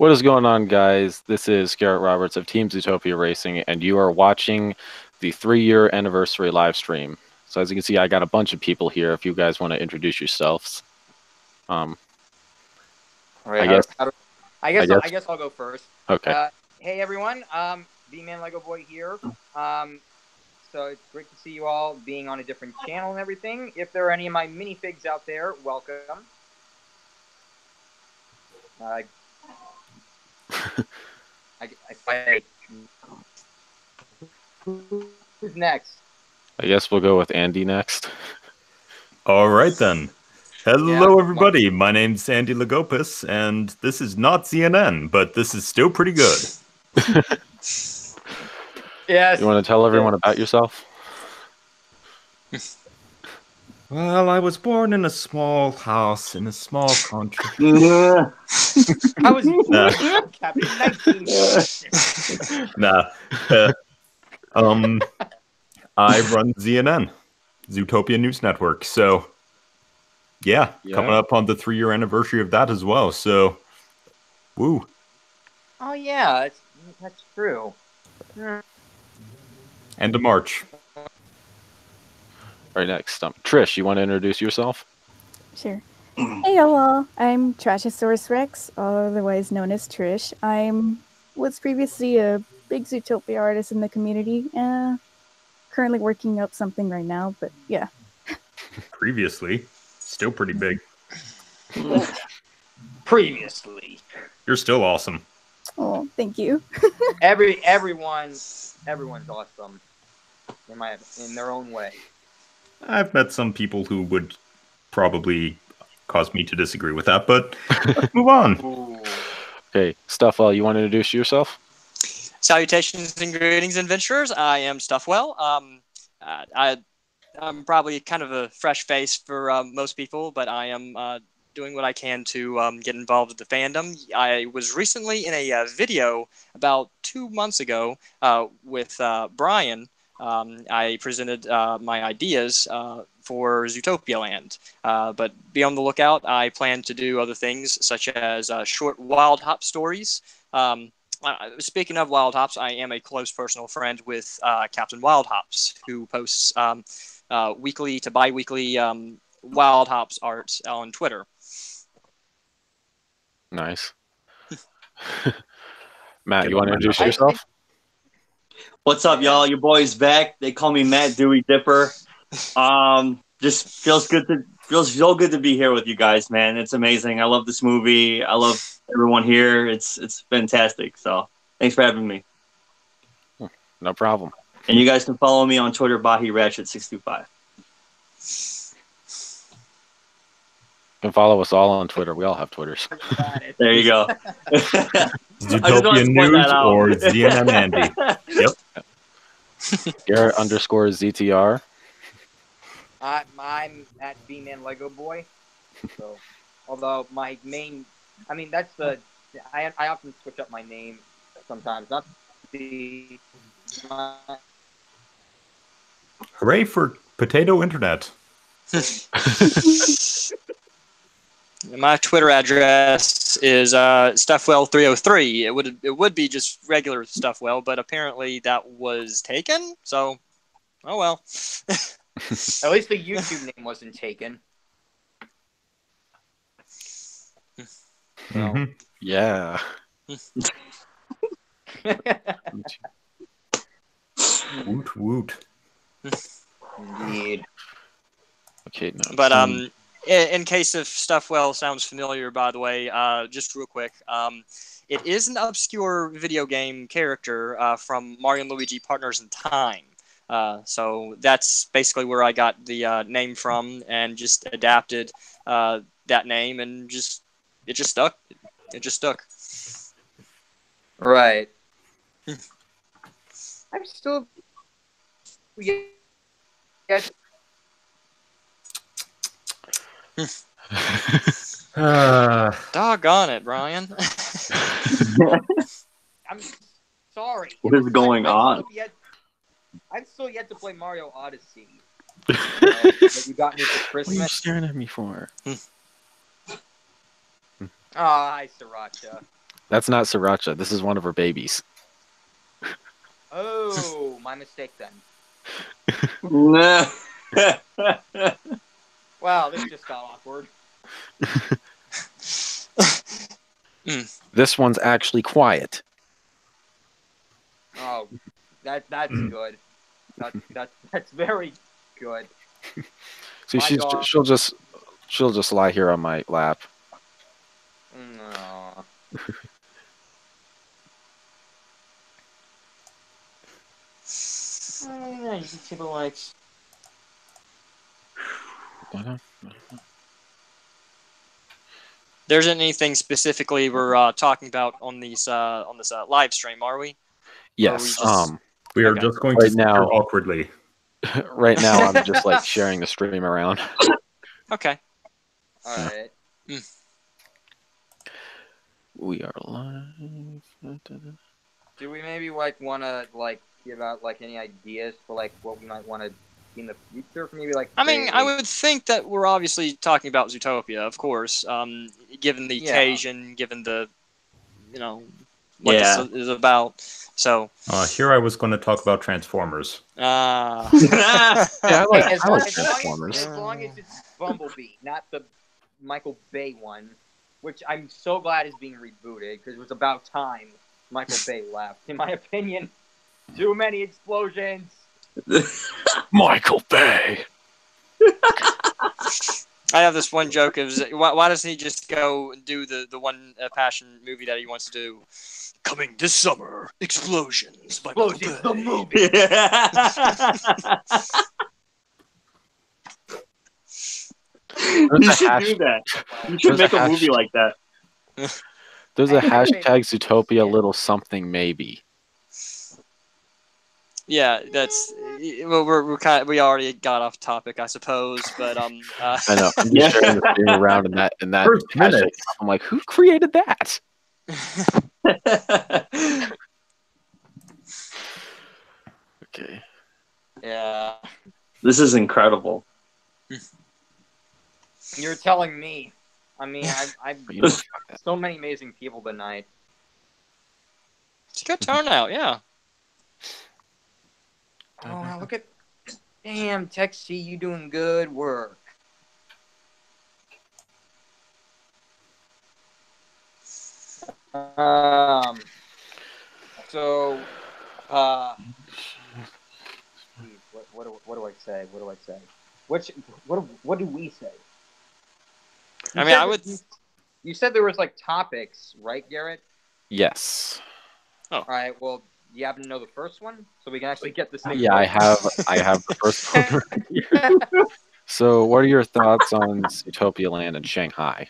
What is going on, guys? This is Garrett Roberts of Team Zootopia Racing, and you are watching the 3-year anniversary live stream. So as you can see, I got a bunch of people here. If you guys want to introduce yourselves, Right, I guess. I guess I'll go first. Okay. Hey everyone, B-Man Lego Boy here. So it's great to see you all being on a different channel and everything. If there are any of my minifigs out there, welcome. Who's next? I guess we'll go with Andy next. All right then. Hello, everybody. My name's Andy Lagopis, and this is not CNN, but this is still pretty good. Yes. You want to tell everyone about yourself? Well, I was born in a small house in a small country. I was born Captain 19. Nah. I run ZNN, Zootopia News Network. So, yeah, coming up on the 3-year anniversary of that as well. So, woo. Oh yeah, that's true. End of March. Right next, Trish, you want to introduce yourself? Sure. Hey y'all, I'm Trashosaurus Rex, otherwise known as Trish. Was previously a big Zootopia artist in the community. Currently working up something right now, but yeah. Previously, still pretty big. Previously. You're still awesome. Oh, thank you. Everyone's awesome in their own way. I've met some people who would probably cause me to disagree with that, but let's move on. Ooh. Okay, Stuffwell, you want to introduce yourself? Salutations and greetings, adventurers. I am Stuffwell. I'm probably kind of a fresh face for most people, but I am doing what I can to get involved with the fandom. I was recently in a video about 2 months ago with Brian. I presented my ideas for Zootopia Land, but be on the lookout. I plan to do other things such as short Wild Hop stories. Speaking of Wild Hops, I am a close personal friend with Captain Wild Hops, who posts weekly to bi-weekly Wild Hops art on Twitter. Nice. Matt, you want to introduce yourself? What's up, y'all? Your boy's back. They call me Matt Dewey Dipper. Just feels so good to be here with you guys, man. It's amazing. I love this movie. I love everyone here. It's fantastic. So thanks for having me. No problem. And you guys can follow me on Twitter, BahiRatchet625. You can follow us all on Twitter. We all have Twitters. There you go. Zootopia News or ZNN Andy. Yep. Garrett _ZTR. I'm at B-Man Lego Boy. So, although my main, that's the, I often switch up my name sometimes. Not the. Hooray for potato internet. My Twitter address is Stuffwell303. It would be just regular Stuffwell, but apparently that was taken. So, oh well. At least the YouTube name wasn't taken. Mm-hmm. Yeah. Woot woot. Indeed. Okay. No. But in case if Stuffwell sounds familiar, by the way, just real quick, it is an obscure video game character from Mario and Luigi Partners in Time. So that's basically where I got the name from, and just adapted that name, and it just stuck. It just stuck. Right. I'm still. Yes. Doggone it, Brian. I'm sorry. What is going on? I've still yet to play Mario Odyssey. That you got me for Christmas. What are you staring at me for? Oh, hi, Sriracha. That's not Sriracha. This is one of her babies. Oh, my mistake then. Nah. Wow, this just got awkward. This one's actually quiet. Oh, that's good. That's very good. See, My dog. she'll just lie here on my lap. No. She likes. There isn't anything specifically we're talking about on this live stream, are we? Yes. We are Okay. just going Right to now- now awkwardly. Right now, I'm just like sharing the stream around. Okay. All right. We are live. Do we maybe want to give out any ideas for what we might want to in the future? For maybe I mean, I would think that we're obviously talking about Zootopia, of course. Given the occasion, given the, what this is about. So. Here I was going to talk about Transformers. Yeah, I like Transformers. Transformers. As long as it's Bumblebee, not the Michael Bay one, which I'm so glad is being rebooted because it was about time Michael Bay left. In my opinion, too many explosions. Michael Bay. I have this one joke of why doesn't he just go and do the one passion movie that he wants to do? Coming this summer, Explosions by Michael Bay. The movie. You should do that. You should make a movie like that. There's a hashtag Zootopia little something maybe. Yeah, that's well. We already got off topic, I suppose. But I know. I'm just sharing the stream around in that hashtag. I'm like, who created that? Okay. Yeah. This is incredible. You're telling me. I mean, I've so many amazing people tonight. It's a good turnout, yeah. Oh, look at, damn, Texie, you doing good work. So, what do I say? What do I say? What do we say? I mean, I would. You said there was topics, right, Garrett? Yes. Oh. All right. Well, you happen to know the first one, so we can actually get this thing. Yeah, I have the first one right here. So, what are your thoughts on Zootopia Land in Shanghai?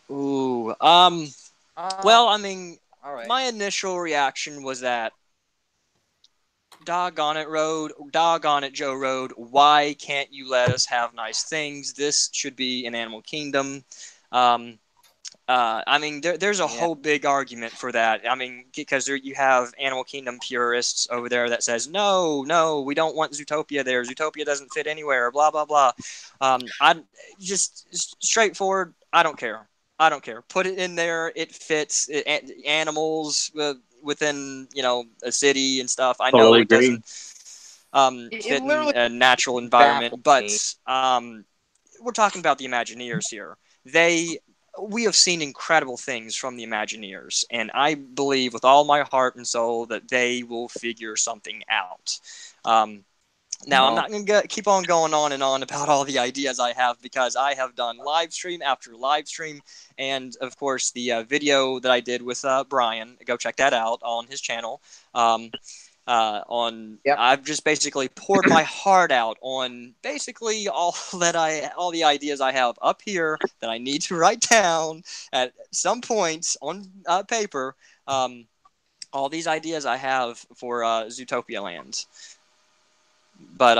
Ooh. Well, I mean, all right. My initial reaction was that, doggone it, Joe Road, why can't you let us have nice things? This should be an Animal Kingdom. I mean, there's a whole big argument for that. I mean, because you have Animal Kingdom purists over there that says, no, we don't want Zootopia there. Zootopia doesn't fit anywhere, blah, blah, blah. I just straightforward, I don't care. Put it in there. It fits animals within, a city and stuff. I know it doesn't fit in a natural environment, but we're talking about the Imagineers here. We have seen incredible things from the Imagineers, and I believe with all my heart and soul that they will figure something out. Now, I'm not going to keep on going on and on about all the ideas I have, because I have done live stream after live stream, and of course the video that I did with Brian, go check that out on his channel. I've just basically poured my heart out on basically all the ideas I have up here that I need to write down at some point on paper. All these ideas I have for Zootopia Land. But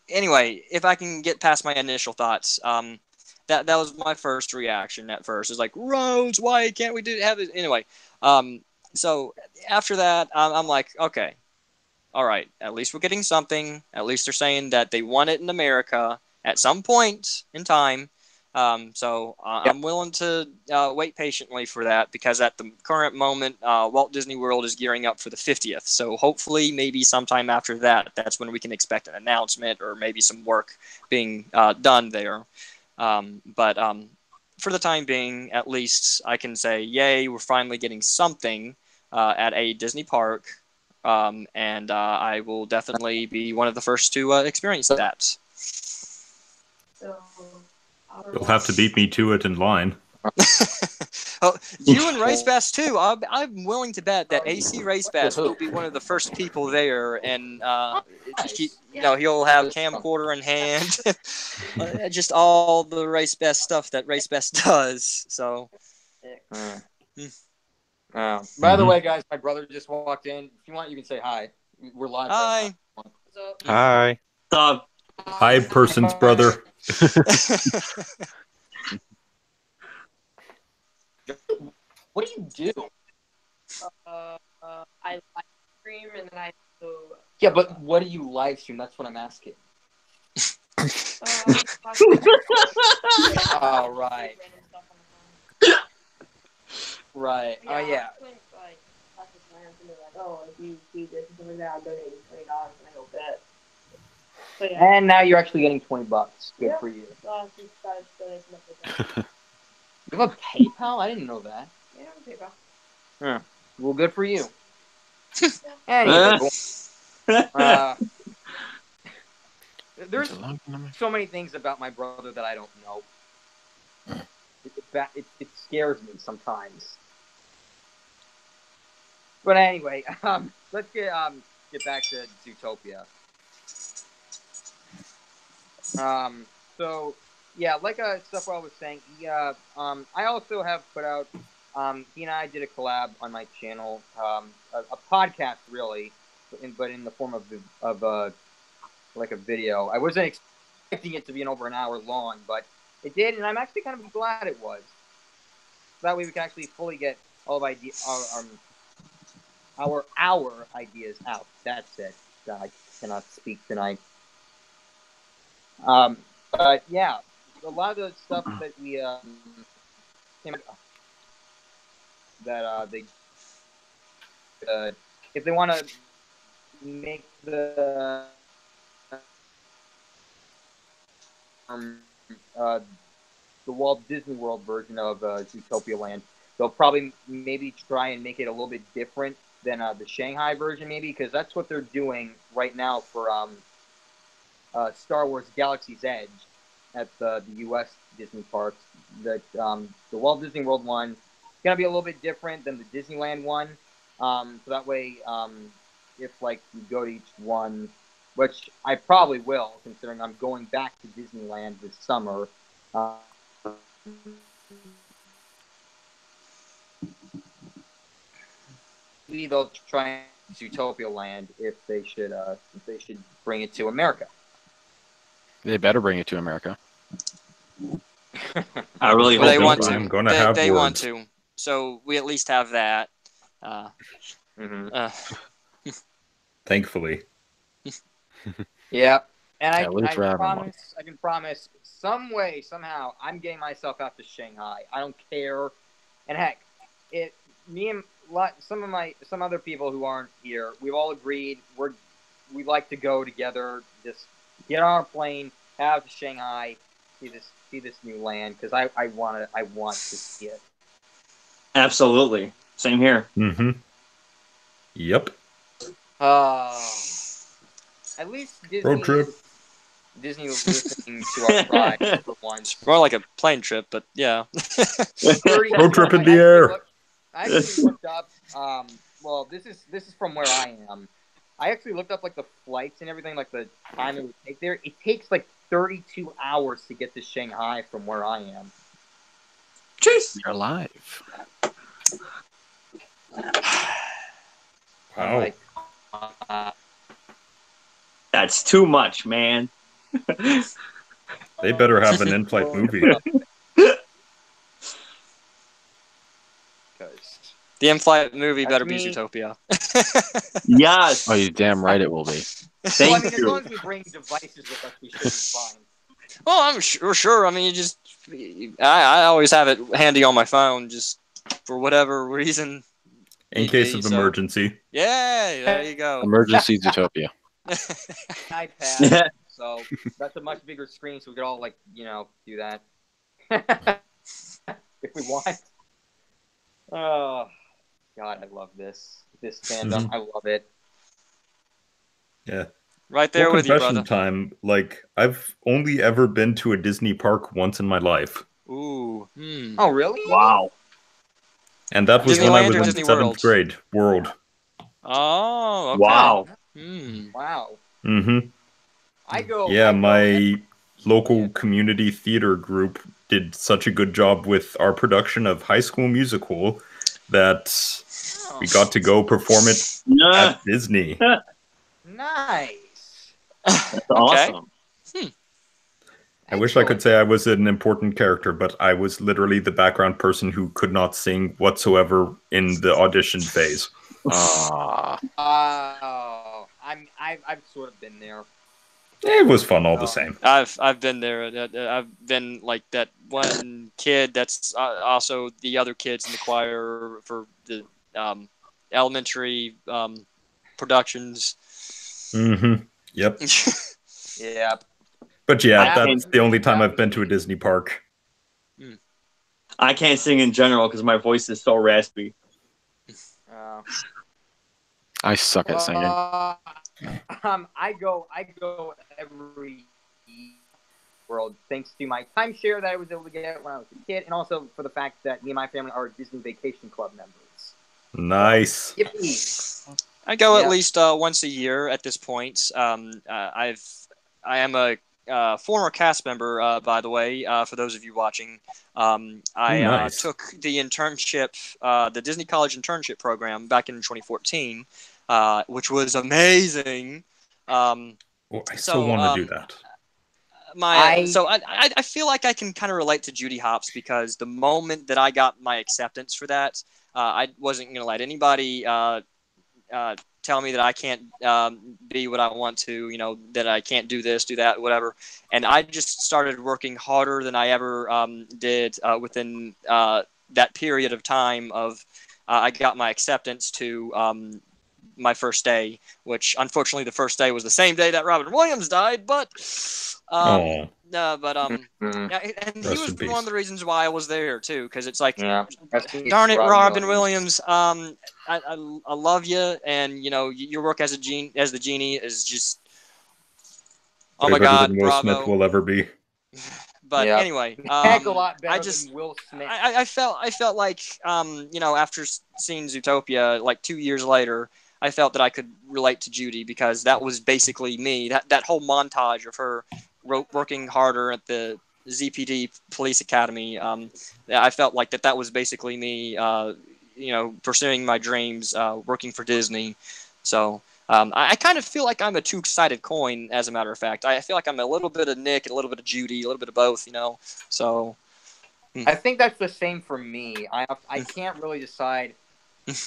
anyway, if I can get past my initial thoughts, that was my first reaction at first. It's like, Rhodes, why can't we have it anyway? So after that, I'm like, okay, all right, at least we're getting something. At least they're saying that they want it in America at some point in time. So I'm willing to wait patiently for that, because at the current moment, Walt Disney World is gearing up for the 50th. So hopefully, maybe sometime after that, that's when we can expect an announcement or maybe some work being done there. But for the time being, at least I can say, yay, we're finally getting something at a Disney park. And I will definitely be one of the first to experience that. You'll have to beat me to it in line. Oh, you and Race Bass too. I'm willing to bet that AC Race Bass will be one of the first people there, and he'll have a camcorder in hand, just all the Race Bass stuff that Race Bass does. So, by the way, guys, my brother just walked in. If you want, you can say hi. We're live. Hi. Right now. Hi. Stop. Hi, person's brother. What do you do? I live stream and then I do. Yeah, but what do you live stream? That's what I'm asking. Oh, right. Right. Oh, yeah. Oh, if you do this and something like that, I'll donate you $20 and I hope that. So, yeah. And now you're actually getting $20. Good for you. You have a PayPal? I didn't know that. Yeah, PayPal. Yeah. Well, good for you. Anyway, there's so many things about my brother that I don't know. It scares me sometimes. But anyway, let's get back to Zootopia. So yeah, like stuff I was saying, I also have put out. He and I did a collab on my channel, a podcast really, but in the form of like a video. I wasn't expecting it to be over an hour long, but it did, and I'm actually kind of glad it was. That way we can actually fully get all of our ideas out. That's it. I cannot speak tonight. But yeah, a lot of the stuff that we if they want to make the Walt Disney World version of Zootopia Land, they'll probably maybe try and make it a little bit different than the Shanghai version, maybe, because that's what they're doing right now for Star Wars Galaxy's Edge at the U.S. Disney parks. That the Walt Disney World one is gonna be a little bit different than the Disneyland one. So that way, if like you go to each one, which I probably will, considering I'm going back to Disneyland this summer. Maybe they'll try Zootopia Land if they should bring it to America. They better bring it to America. I really hope they want to. I'm going to have they words. want to. So we at least have that. Thankfully. Yeah, and I can promise some way, somehow, I'm getting myself out to Shanghai. I don't care. And heck, me and some other people who aren't here, we've all agreed we'd like to go together. Just get on a plane, head out to Shanghai, see this new land, because I want to see it. Absolutely. Same here. Mm-hmm. Yep. At least Disney. Road trip. Disney was listening to our ride for once. More like a plane trip, but yeah. Road trip in the air. I actually looked up. Well, this is from where I am. I actually looked up like the flights and everything, like the time it would take there. It takes like 32 hours to get to Shanghai from where I am. Jeez. You're alive. Wow. Like, That's too much, man. They better have an in-flight movie. The in-flight movie better be me. Zootopia. Yes. Oh, you're damn right it will be. Thank as you. long as we bring devices with us, we should be fine. Well, I'm sure. I mean, you just I always have it handy on my phone, just for whatever reason. In case of emergency. Yeah, there you go. Emergency Zootopia. iPad, so that's a much bigger screen, so we could all do that if we want. Oh God, I love this fandom. I love it. Yeah. Right there with you, confession brother. time. Like, I've only ever been to a Disney park once in my life. Ooh. Oh, really? Wow. And that was when I Disneyland was or in Disney 7th World? grade. World. Oh, okay. Wow. Wow. Mm-hmm. I my local community theater group did such a good job with our production of High School Musical that we got to go perform it at Disney. Nice. That's awesome. I wish I could say I was an important character, but I was literally the background person who could not sing whatsoever in the audition phase. Oh, I've sort of been there. It was fun all the same. I've been there. I've been like that one kid that's also the other kids in the choir for the elementary productions. Mm-hmm. Yep. Yeah. But yeah, that's the only time I've been to a Disney park. I can't sing in general because my voice is so raspy. I suck at singing. I go every world thanks to my timeshare that I was able to get when I was a kid, and also for the fact that me and my family are Disney Vacation Club members. Nice. I go at least once a year at this point. I am a former cast member, by the way, for those of you watching. I took the internship, the Disney College internship program back in 2014, which was amazing. I still want to do that. I feel like I can kind of relate to Judy Hopps because the moment that I got my acceptance for that, I wasn't going to let anybody tell me that I can't be what I want to, that I can't do this, do that, whatever. And I just started working harder than I ever did within that period of time of I got my acceptance to my first day, which unfortunately the first day was the same day that Robin Williams died, but and he was one of the reasons why I was there too, because it's like, darn it, Robin Williams, I love you, and your work as the genie is just, oh my God, than Will bravo. Smith will ever be. But anyway, heck a lot better than Will Smith. I felt like after seeing Zootopia like 2 years later, I felt that I could relate to Judy because that was basically me. That whole montage of her working harder at the ZPD Police Academy, I felt like that was basically me, pursuing my dreams, working for Disney. So I kind of feel like I'm a two-sided coin, as a matter of fact. I feel like I'm a little bit of Nick, a little bit of Judy, a little bit of both, So I think that's the same for me. I can't really decide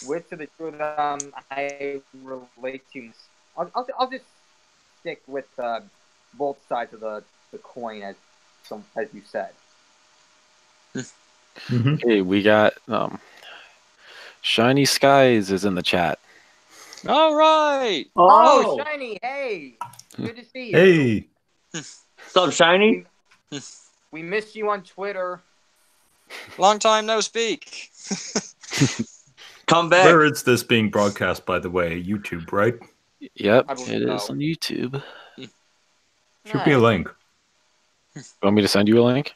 which of the two of them I relate to. I'll just stick with both sides of the coin, as you said. Hey, we got Shiny Skies is in the chat. All right. Oh, Shiny, hey. Good to see you. Hey. What's up, Shiny? We missed you on Twitter. Long time no speak. Come back. Where is this being broadcast, by the way? YouTube, right? Yep, it is on YouTube. Should be a link. You want me to send you a link?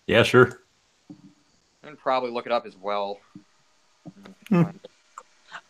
Yeah, sure. And probably look it up as well. I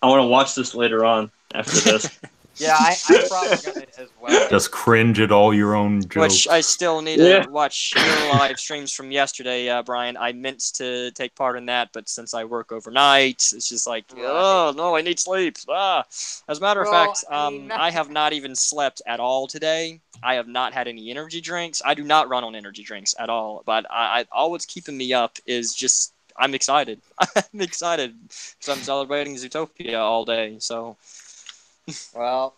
want to watch this later on after this. Yeah, I probably got it as well. Just cringe at all your own jokes. Which I still need to watch your live streams from yesterday, Brian. I meant to take part in that, but since I work overnight, it's just like, oh, no, I need sleep. As a matter of fact, I have not even slept at all today. I have not had any energy drinks. I do not run on energy drinks at all, but all what's keeping me up is just, I'm excited. I'm excited because I'm celebrating Zootopia all day, so... Well,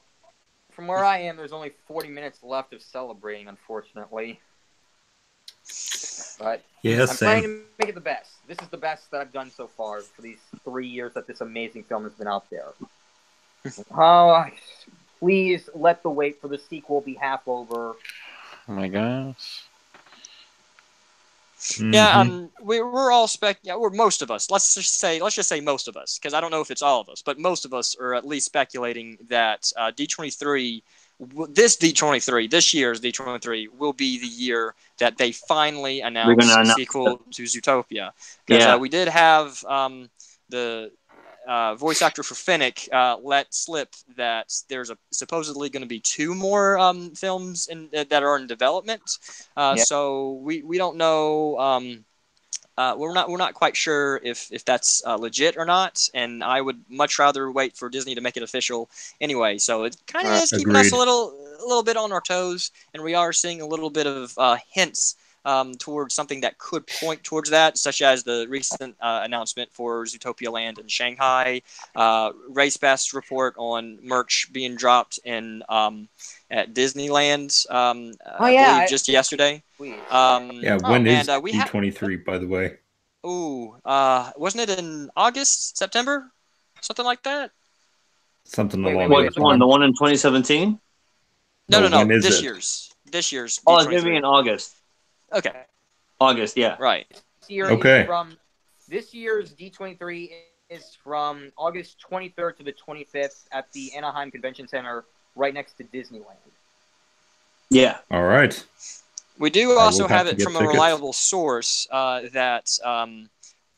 from where I am, there's only 40 minutes left of celebrating, unfortunately. But Yeah, I'm trying same. to make it the best. This is the best that I've done so far for these 3 years that this amazing film has been out there. Oh, please let the wait for the sequel be half over. Oh my gosh. Yeah, Mhm. we're all we're most of us. Let's just say most of us, because I don't know if it's all of us, but most of us are at least speculating that D23, this year's D23 will be the year that they finally They're announce gonna a announce. sequel to Zootopia, because Yeah. we did have the voice actor for Finnick let slip that there's supposedly going to be 2 more films that are in development. Yeah. So we don't know. We're not quite sure if that's legit or not, and I would much rather wait for Disney to make it official anyway. So it kind of is keeping us Agreed. a little bit on our toes, and we are seeing a little bit of hints towards something that could point towards that, such as the recent announcement for Zootopia Land in Shanghai, Race Bass report on merch being dropped in at Disneyland. I believe just yesterday. Please. Yeah, when is And we have. D23, by the way? Ooh, wasn't it in August, September, something like that? Something Wait, along wait, Which those one? The lines. one in 2017? No, No. when is This it? year's Oh, it's gonna be D23. in August. Okay, August, yeah. right. Okay. This year's D23 is from August 23rd to the 25th at the Anaheim Convention Center, right next to Disneyland. Yeah. All right. We do I also will have have to it get from a tickets. reliable source that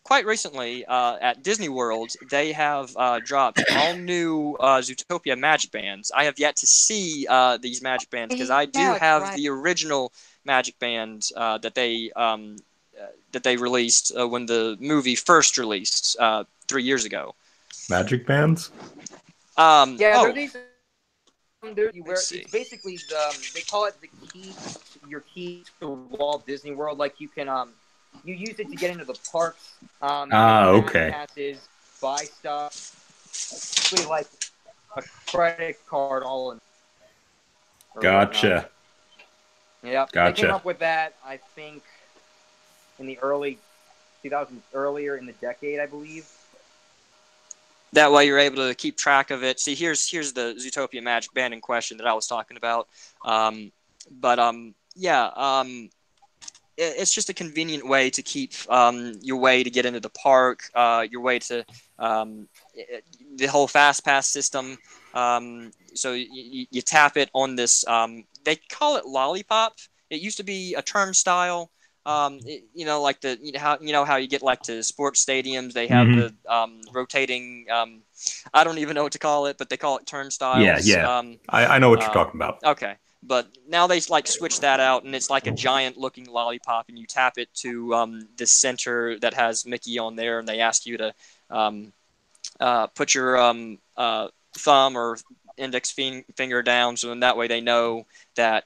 quite recently at Disney World they have dropped all new Zootopia Magic Bands. I have yet to see these Magic Bands because I do Yeah, that's have right. the original Magic Band that they released when the movie first released 3 years ago. Magic bands? Yeah, oh, they're these. You wear, Let's see. it's basically they call it the key, your key to Walt Disney World. Like you can you use it to get into the parks. Ah, get okay. fast passes, buy stuff. It's basically like a credit card all in. or whatnot. Gotcha. Yep. They Gotcha. came up with that, I think, in the early 2000s, earlier in the decade, I believe. That way you're able to keep track of it. See, here's the Zootopia Magic Band in question that I was talking about. It's just a convenient way to keep your way to get into the park, your way to the whole Fast Pass system. So you tap it on this. They call it lollipop. It used to be a turnstile. Like how you get like to sports stadiums, they have Mhm. the rotating. I don't even know what to call it, but they call it turnstiles. Yeah. I know what you're uh, talking about. Okay, but now they like switch that out, and it's like a giant looking lollipop, and you tap it to the center that has Mickey on there, and they ask you to put your thumb or index finger down, so in that way they know that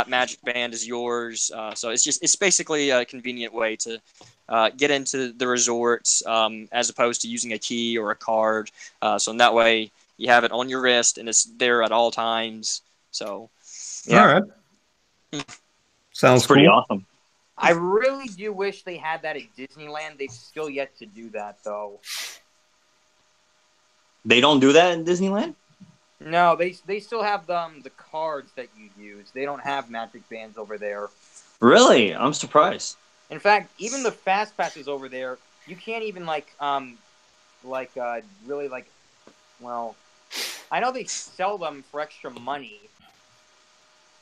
magic band is yours. So it's basically a convenient way to get into the resorts as opposed to using a key or a card. So in that way you have it on your wrist and it's there at all times. So Yeah. All right. Sounds It's pretty cool. awesome. I really do wish they had that at Disneyland. They've still yet to do that, though. They don't do that in Disneyland? No, they still have the cards that you use. They don't have magic bands over there. Really? I'm surprised. In fact, even the fast passes over there, you can't even really like. Well, I know they sell them for extra money.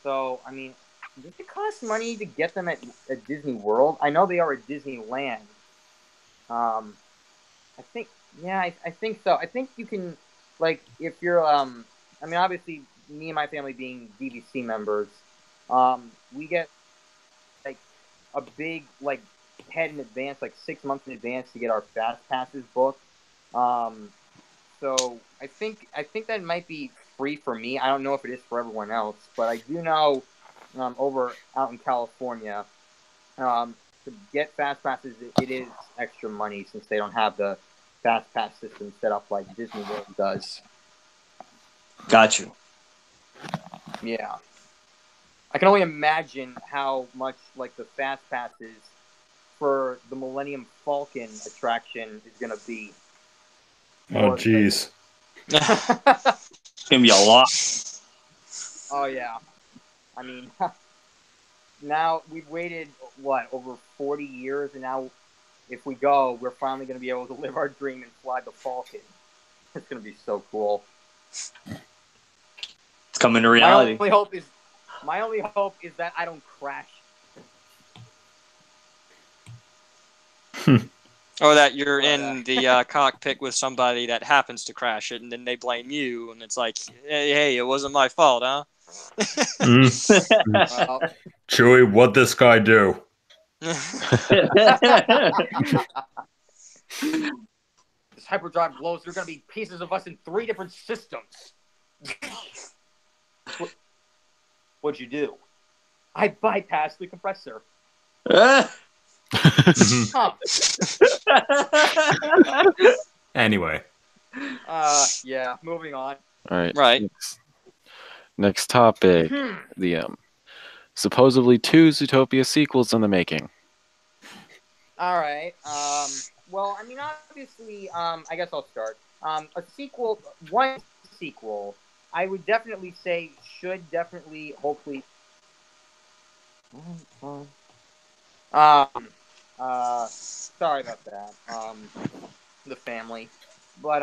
So I mean, does it cost money to get them at Disney World? I know they are at Disneyland. I think, yeah, I think so. I think you can, like, if you're, I mean, obviously, me and my family being DVC members, we get, like, a big, like, head in advance, like 6 months in advance to get our fast passes booked. So I think that might be free for me. I don't know if it is for everyone else, but I do know, out in California, to get fast passes, it is extra money since they don't have the fast pass system set up like Disney World does. Got you. Yeah. I can only imagine how much like the fast passes for the Millennium Falcon attraction is gonna be. Oh, jeez. It's gonna be a lot. Oh yeah, I mean, now we've waited over 40 years, and now if we go, we're finally gonna be able to live our dream and fly the Falcon. It's gonna be so cool. It's coming to reality. My only hope is that I don't crash. Or that you're in the cockpit with somebody that happens to crash it, and then they blame you, and it's like, hey, it wasn't my fault, huh? Well, Chewie, what'd this guy do? this hyperdrive blows. There are going to be pieces of us in 3 different systems. What'd you do? I bypassed the compressor. Huh. Anyway. Yeah, moving on. All right. Right. Next topic. The supposedly 2 Zootopia sequels in the making. All right. Well, I mean, obviously, I guess I'll start. One sequel, I would definitely say should definitely, hopefully. Sorry about that. The family, but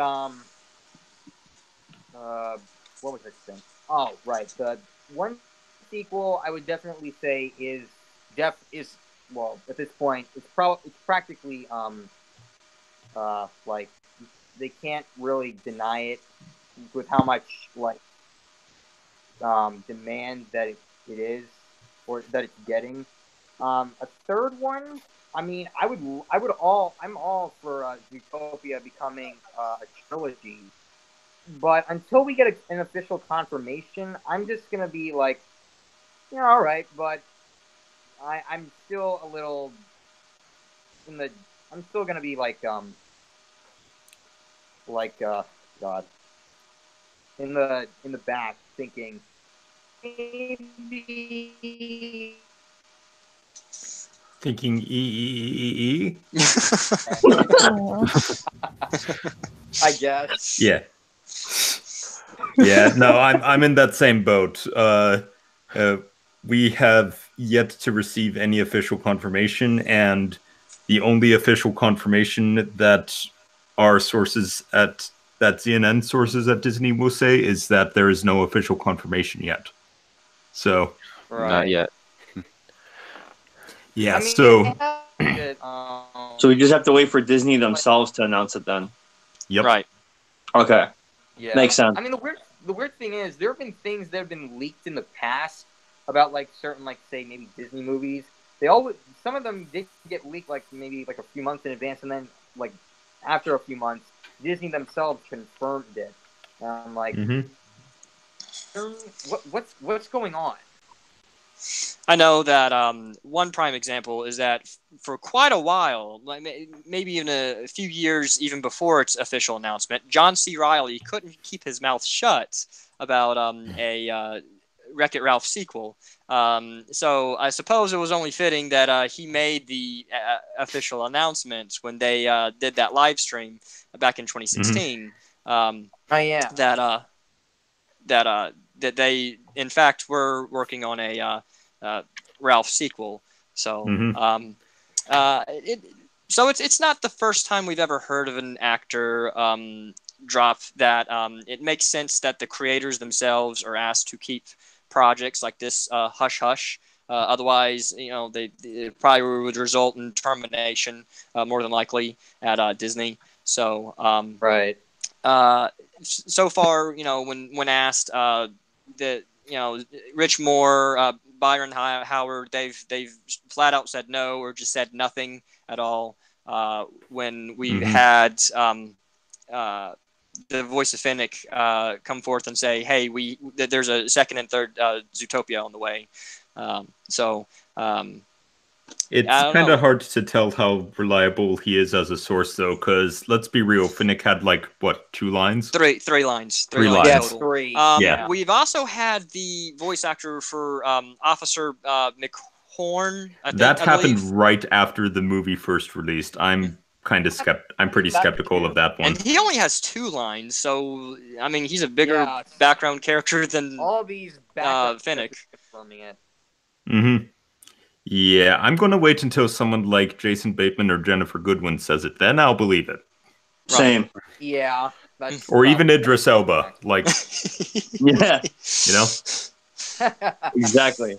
what was I saying? Oh, right. The one sequel I would definitely say is well, at this point it's practically like they can't really deny it with how much like demand that it is or that it's getting. A third one, I mean, I'm all for Zootopia becoming a trilogy. But until we get an official confirmation, I'm just gonna be like, yeah, all right. But I'm still a little I'm still gonna be like God, in the back thinking maybe. Thinking E. I guess. Yeah. Yeah, no, I'm in that same boat. We have yet to receive any official confirmation, and the only official confirmation that CNN sources at Disney will say is that there is no official confirmation yet. So Not yet. Yeah, I mean, so So we just have to wait for Disney themselves to announce it then. Yep. Right. Okay. Yeah. Makes sense. I mean, the weird thing is there have been things that have been leaked in the past about like certain like say maybe Disney movies. Some of them did get leaked like maybe like a few months in advance, and then like after a few months, Disney themselves confirmed it. And I'm like, what's going on? I know that one prime example is that for quite a while, like maybe even a few years even before its official announcement, John C. Reilly couldn't keep his mouth shut about a Wreck-It Ralph sequel. So I suppose it was only fitting that he made the official announcement when they did that live stream back in 2016. That they in fact were working on a Ralph sequel. So it's not the first time we've ever heard of an actor drop that. It makes sense that the creators themselves are asked to keep projects like this hush hush. Otherwise, they probably would result in termination more than likely at Disney. So right. So far, when asked, that Rich Moore, Byron Howard, they've flat out said no or just said nothing at all. When we had the voice of Finnick come forth and say, "Hey, there's a second and third Zootopia on the way." It's I don't kind know. of hard to tell how reliable he is as a source, though, because let's be real, Finnick had like what, 2 lines? Three lines. Three Yeah, lines. total. three. Yeah. We've also had the voice actor for Officer McHorn. That happened believe. right after the movie first released. I'm pretty skeptical of that one. And he only has 2 lines, so I mean he's a bigger Yeah. background character than All these backup Finnick. confirming it. Mm-hmm. Yeah, I'm gonna wait until someone like Jason Bateman or Jennifer Goodwin says it. Then I'll believe it. Same. Yeah. That's Or even probably- Idris Elba. Like, Yeah, you know? exactly.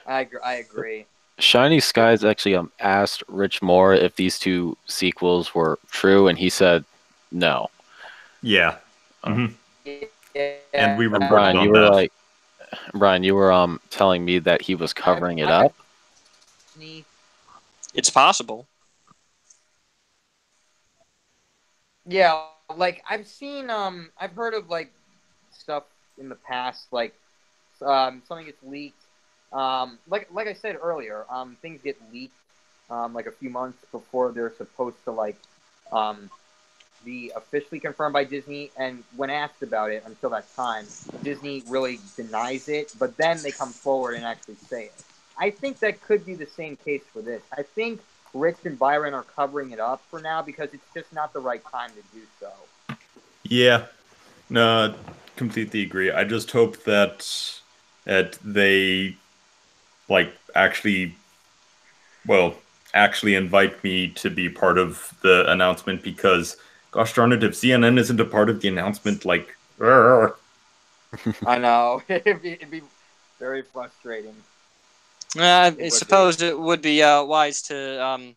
I agree. Shiny Skies actually asked Rich Moore if these 2 sequels were true, and he said no. Yeah. Mhm. Yeah. And we reported Brian, on you were that. Brian, you were telling me that he was covering it up. It's possible. Yeah, like I've seen, I've heard of like stuff in the past, like something gets leaked. Like I said earlier, things get leaked, like a few months before they're supposed to like, be officially confirmed by Disney. And when asked about it, until that time, Disney really denies it. But then they come forward and actually say it. I think that could be the same case for this. I think Rich and Byron are covering it up for now because it's just not the right time to do so. Yeah. No, completely agree. I just hope that they like actually invite me to be part of the announcement, because gosh darn it, if CNN isn't a part of the announcement, like I know. It'd be very frustrating. I suppose it would be wise to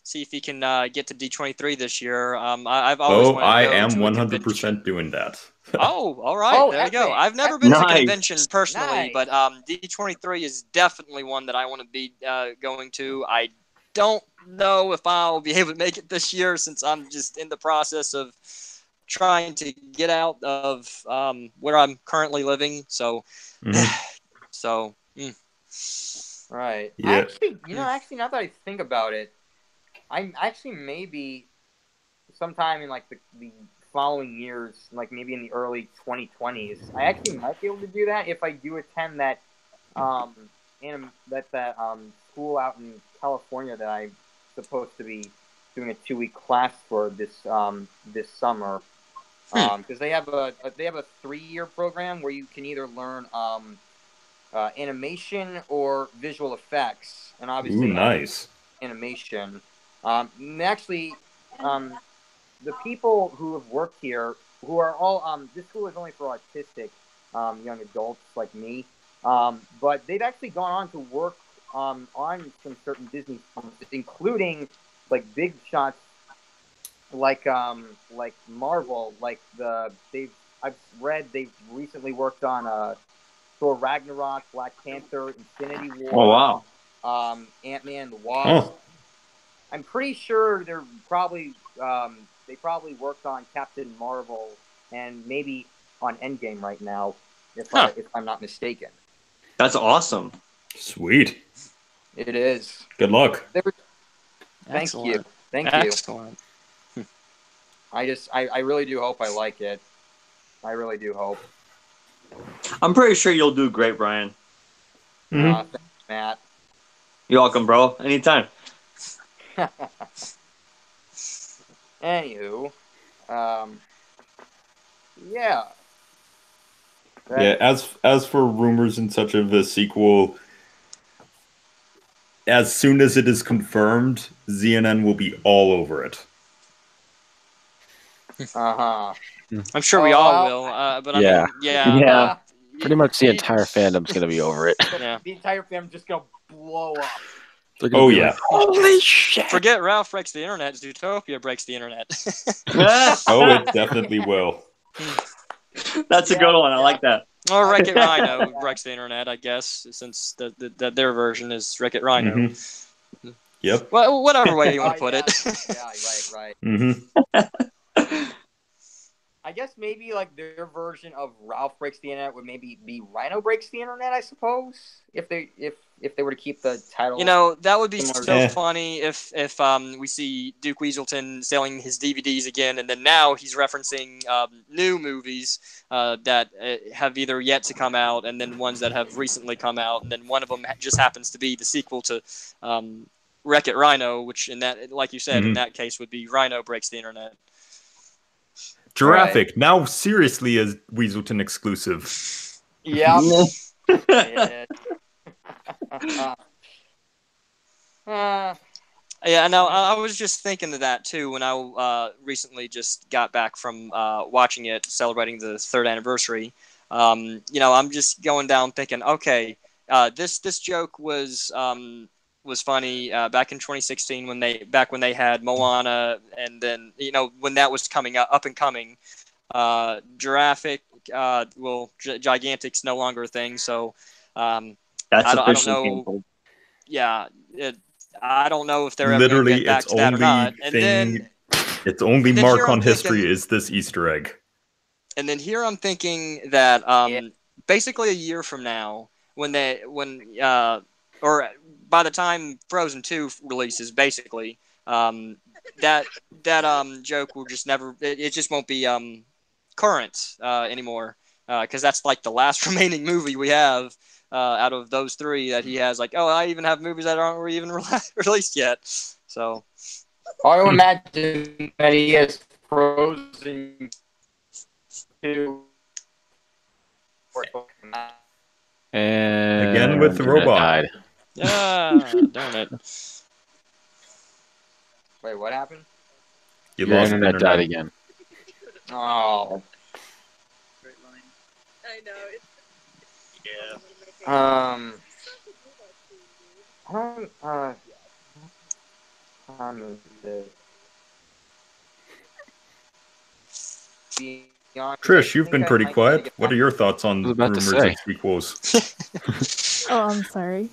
see if he can get to D23 this year. I've always wanted to I go am to a 100% convention. doing that. Oh, all right. Oh, there you go. epic. I've never been to a Nice. convention personally, Nice. but D23 is definitely one that I want to be going to. I don't know if I'll be able to make it this year since I'm just in the process of trying to get out of where I'm currently living. So, so. Right. Yeah. Actually, now that I think about it, I'm actually maybe sometime in like the following years, like maybe in the early 2020s, I actually might be able to do that if I do attend that school out in California that I'm supposed to be doing a 2-week class for this summer. Because they have a 3-year program where you can either learn animation or visual effects, and obviously nice. animation. Actually, the people who have worked here, who are all this school is only for autistic young adults like me, but they've actually gone on to work on some certain Disney films, including like big shots like Marvel, like I've read they've recently worked on Thor Ragnarok, Black Panther, Infinity War. Oh wow. Ant-Man and the Wasp. I'm pretty sure they probably worked on Captain Marvel and maybe on Endgame right now, if I'm not mistaken. That's awesome. Sweet. It is. Good luck. Thank you. Excellent. I really do hope I like it. I really do hope. I'm pretty sure you'll do great, Brian. Thanks, Matt. You're welcome, bro. Anytime. Anywho, yeah. Yeah, as for rumors and such of a sequel, as soon as it is confirmed, ZNN will be all over it. I'm sure we all will, but I mean, Yeah. Pretty much the entire fandom's gonna be over it. Yeah. The entire fam just gonna blow up. Oh yeah. Holy shit! Forget Ralph breaks the internet. Zootopia breaks the internet. Oh, it definitely will. That's a good one. I like that. Or Wreck-It Rhino breaks the internet, I guess, since their version is Wreck-It Rhino. Yep. Well, whatever way you want to put it. Yeah, right. Mm-hmm. I guess maybe like their version of Ralph Breaks the Internet would maybe be Rhino Breaks the Internet, I suppose. If they were to keep the title. You know, that would be similar so to- funny if we see Duke Weaselton selling his DVDs again, and then now he's referencing new movies that have either yet to come out, and then ones that have recently come out, and then one of them just happens to be the sequel to Wreck-It Rhino, which in that, like you said, in that case would be Rhino Breaks the Internet. Giraffic, now seriously a Weaselton exclusive. Yeah. Yeah, no, I was just thinking of that too when I recently just got back from watching it, celebrating the 3rd anniversary. You know, I'm just going down thinking, okay, this joke was funny back in 2016 when they had Moana, and then you know when that was coming up and coming. Giraffic, Gigantic's no longer a thing, so That's I don't officially know. canceled. Yeah, I don't know if they're ever going to Literally, get back its to that or only not. thing, its only then mark here on I'm history thinking- is this Easter egg. And then here I'm thinking that basically a year from now, or by the time Frozen 2 releases, basically, that joke will just never. It just won't be current anymore because that's like the last remaining movie we have out of those 3 that he has. Like, oh, I even have movies that aren't even released yet. So I would imagine that he has Frozen 2. And Again with the internet robot. died. yeah, darn it. Wait, what happened? You Your lost internet died again. Oh. I know. I don't, Trish, you've been pretty quiet. What are your thoughts on I was about to rumors say. of sequels? Oh, I'm sorry.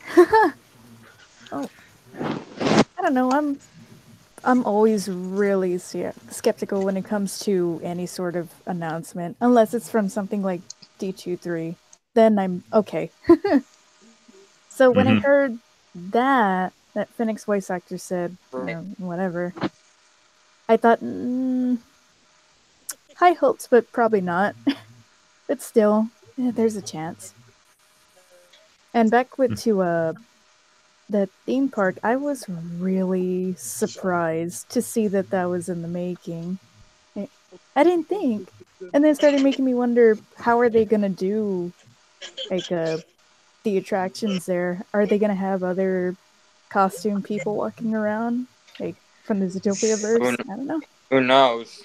Oh, I don't know. I'm always really skeptical when it comes to any sort of announcement, unless it's from something like D23. Then I'm okay. So when I heard that Phoenix voice actor said, you know, whatever, I thought, high hopes, but probably not. But still, yeah, there's a chance. And back with to the theme park, I was really surprised to see that was in the making. I didn't think, and then it started making me wonder, how are they gonna do like the attractions there? Are they gonna have other costume people walking around, like from the Zootopia verse? I don't know. Who knows?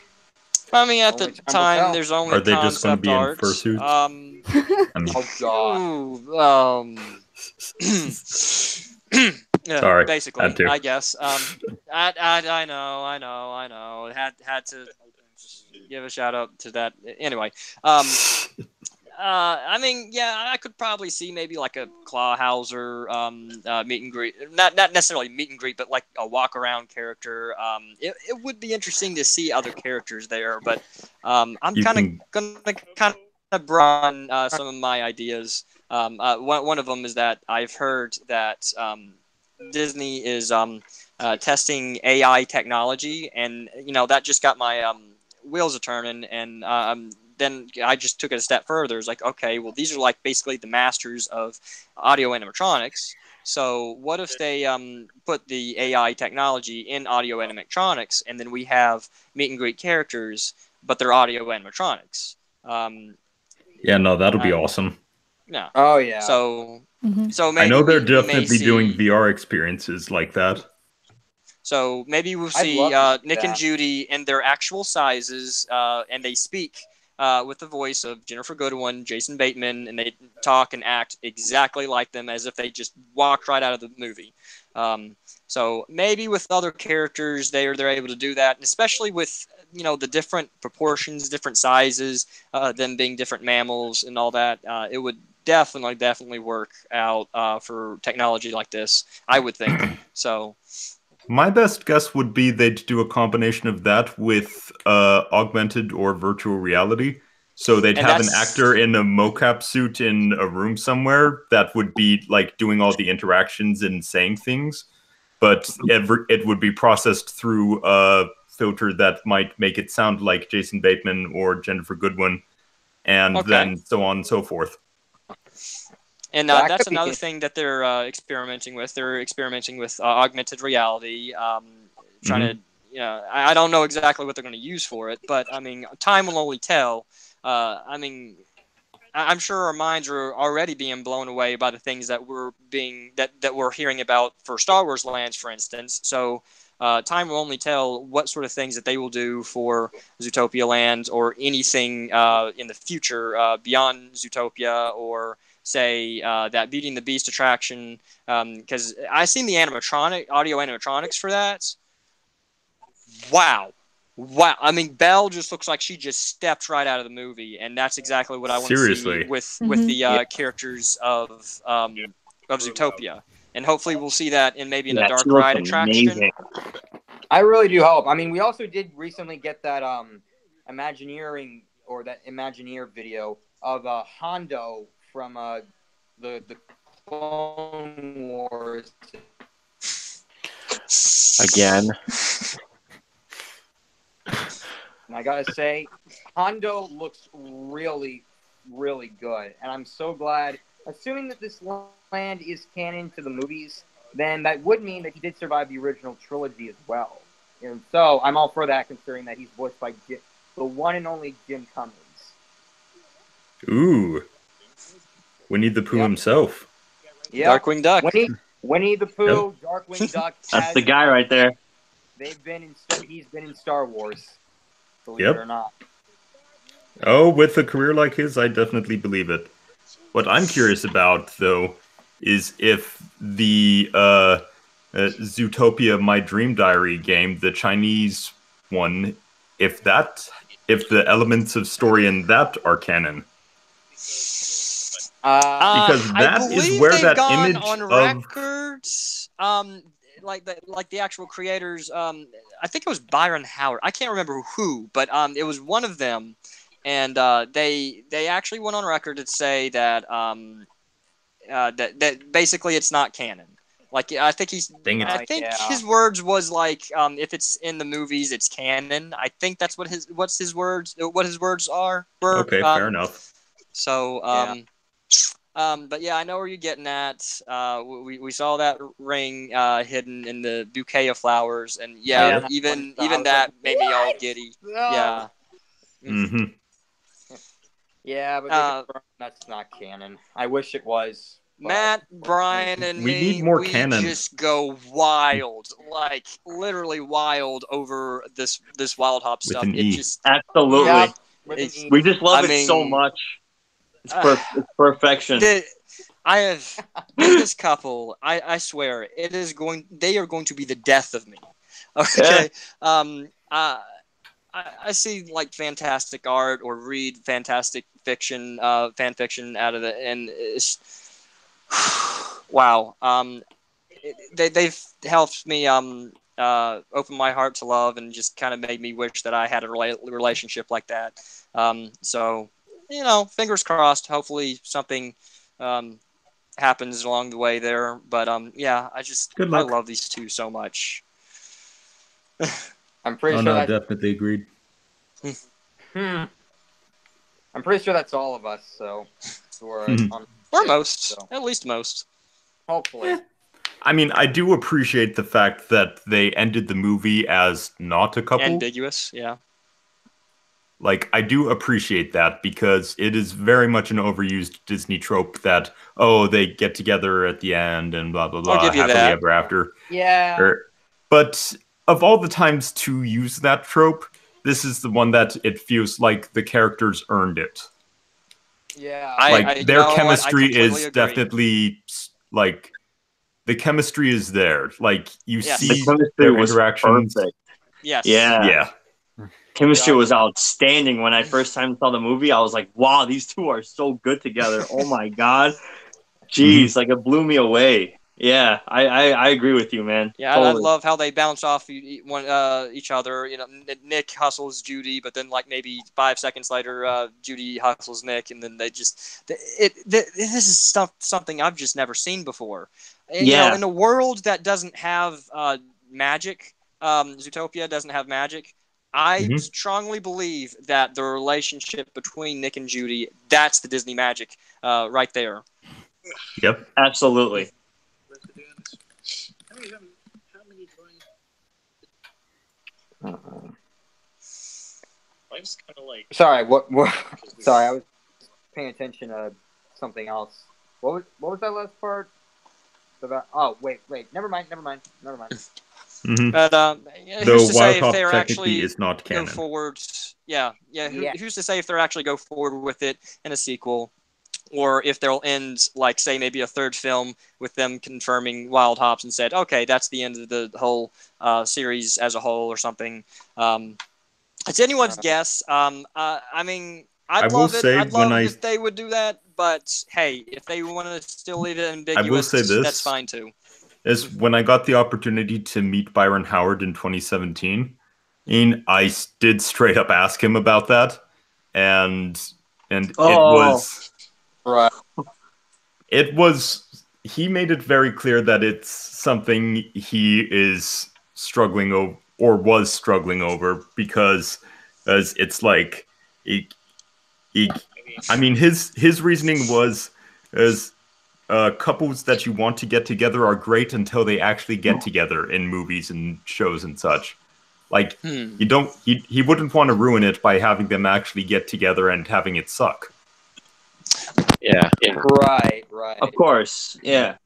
I mean, at Only the time will time, tell. there's only Are they just going to concept be in art. fursuits? Oh God. Yeah, Sorry, basically, had to. I guess. I know. Had to just give a shout out to that. Anyway, I mean, yeah, I could probably see maybe like a Clawhauser meet and greet. Not necessarily meet and greet, but like a walk around character. It would be interesting to see other characters there, but I'm kind of gonna broaden some of my ideas. One of them is that I've heard that Disney is testing AI technology, and you know that just got my wheels a turning, and then I just took it a step further. It's like, okay, well, these are like basically the masters of audio animatronics. So what if they put the AI technology in audio animatronics, and then we have meet and greet characters, but they're audio animatronics? Yeah, no, that'll be awesome. Yeah. Oh yeah. So maybe I know they're we definitely may doing see- VR experiences like that. So maybe we'll I'd see love to see Nick and that. Judy in their actual sizes, and they speak with the voice of Jennifer Goodwin, Jason Bateman, and they talk and act exactly like them as if they just walked right out of the movie. So maybe with other characters, they're able to do that, and especially with the different proportions, different sizes, them being different mammals and all that. It would definitely work out for technology like this, I would think. So. My best guess would be they'd do a combination of that with augmented or virtual reality. So they'd And have an that's- actor in a mocap suit in a room somewhere that would be like doing all the interactions and saying things, but it would be processed through a filter that might make it sound like Jason Bateman or Jennifer Goodwin, and Okay. then so on and so forth. And That that's could be another it. thing that they're experimenting with. They're experimenting with augmented reality, trying to, you know, I don't know exactly what they're going to use for it, but I mean, time will only tell. I mean, I'm sure our minds are already being blown away by the things that we're hearing about for Star Wars lands, for instance. So time will only tell what sort of things that they will do for Zootopia lands or anything in the future beyond Zootopia, or say that Beauty and the Beast attraction. Because I seen the audio animatronics for that. Wow. I mean, Belle just looks like she just stepped right out of the movie, and that's exactly what I want to see Seriously. with Mhm. the characters of Zootopia. And hopefully we'll see that in maybe in Yeah, the Dark she looks Ride attraction. amazing. I really do hope. I mean, we also did recently get that Imagineering or that Imagineer video of Hondo from the Clone Wars. Again. And I gotta say, Hondo looks really, really good, and I'm so glad. Assuming that this land is canon to the movies, then that would mean that he did survive the original trilogy as well. And so I'm all for that, considering that he's voiced by the one and only Jim Cummings. Ooh. Winnie the Pooh Yep. himself. Yeah, Darkwing Duck. Winnie the Pooh, Darkwing Duck. That's the guy right there. He's been in Star Wars. Believe Yep. it or not. Oh, with a career like his, I definitely believe it. What I'm curious about, though, is if the Zootopia My Dream Diary game, the Chinese one, if the elements of story in that are canon. Because I that is believe where they've that gone image on of- records. Like the actual creators. I think it was Byron Howard. I can't remember who, but it was one of them, and they actually went on record to say that that basically it's not canon. Like I think Dang it. I think Yeah. his words was like, if it's in the movies, it's canon. I think that's what his words were. Okay, fair enough. So, Yeah. but yeah, I know where you're getting at. We saw that ring hidden in the bouquet of flowers, and yeah, Yeah. even I was that like, made me all "What?" giddy. No. Yeah. hmm Yeah, but they confirmed that's not canon. I wish it was. but- Matt, Brian, and We me, need more we canon. just go wild, like literally wild over this wild hop With stuff. an It E. just Absolutely. Yeah, with an It's- E. We just love I it so mean- much. It's perfection. I have with this couple. I swear they are going to be the death of me. Okay. I see like fantastic art or read fantastic fiction, fan fiction out of it, and it's, wow. They've helped me open my heart to love, and just kind of made me wish that I had a relationship like that. So, you know, fingers crossed. Hopefully something happens along the way there. But yeah, Good I luck. love these two so much. I'm pretty Oh sure no, that. definitely agreed. I'm pretty sure that's all of us. So we're on. Or most, So at least most. hopefully. I mean, I do appreciate the fact that they ended the movie as not a couple. Ambiguous, yeah. Like, I do appreciate that because it is very much an overused Disney trope that, oh, they get together at the end and blah, blah, blah, give you happily that. ever after. Yeah. But of all the times to use that trope, this is the one that it feels like the characters earned it. Yeah. Like, you their know what? I chemistry completely is agree. definitely, like, the chemistry is there. Like, you Yes. see The chemistry their was interactions. perfect. Yes. Yeah. Yeah. Chemistry Yeah. was outstanding. When I first time saw the movie, I was like, wow, these two are so good together. Oh my God. Jeez, like it blew me away. Yeah, I agree with you, man. Yeah, I Totally. love how they bounce off each other. You know, Nick hustles Judy, but then like maybe 5 seconds later, Judy hustles Nick, and then they just this is something I've just never seen before. And, you know, Yeah. in a world that doesn't have magic, Zootopia doesn't have magic. I Mhm. strongly believe that the relationship between Nick and Judy, that's the Disney magic right there. Yep. Absolutely. Sorry, what? Sorry, I was paying attention to something else. What was that last part? About? Oh, wait. Never mind. Hmm. But Though who's to say Wild if they're Hop technically actually is not go canon. forward? Yeah. Yeah. Who's to say if they're actually go forward with it in a sequel, or if they'll end like say maybe a third film with them confirming Wild Hops and said, okay, that's the end of the whole series as a whole or something. It's anyone's guess. I mean, I I'd will love it. say I'd when love if they would do that. But hey, if they want to still leave it I will say ambiguous, that's this fine too. is when I got the opportunity to meet Byron Howard in 2017, I did straight up ask him about that, and it Oh, Right. he made it very clear that it's something he is struggling over or was struggling over because as it's like he, he, I mean his reasoning was as couples that you want to get together are great until they actually get together in movies and shows and such. Like Hmm. you don't he wouldn't want to ruin it by having them actually get together and having it suck. Yeah. Right. of course. Yeah.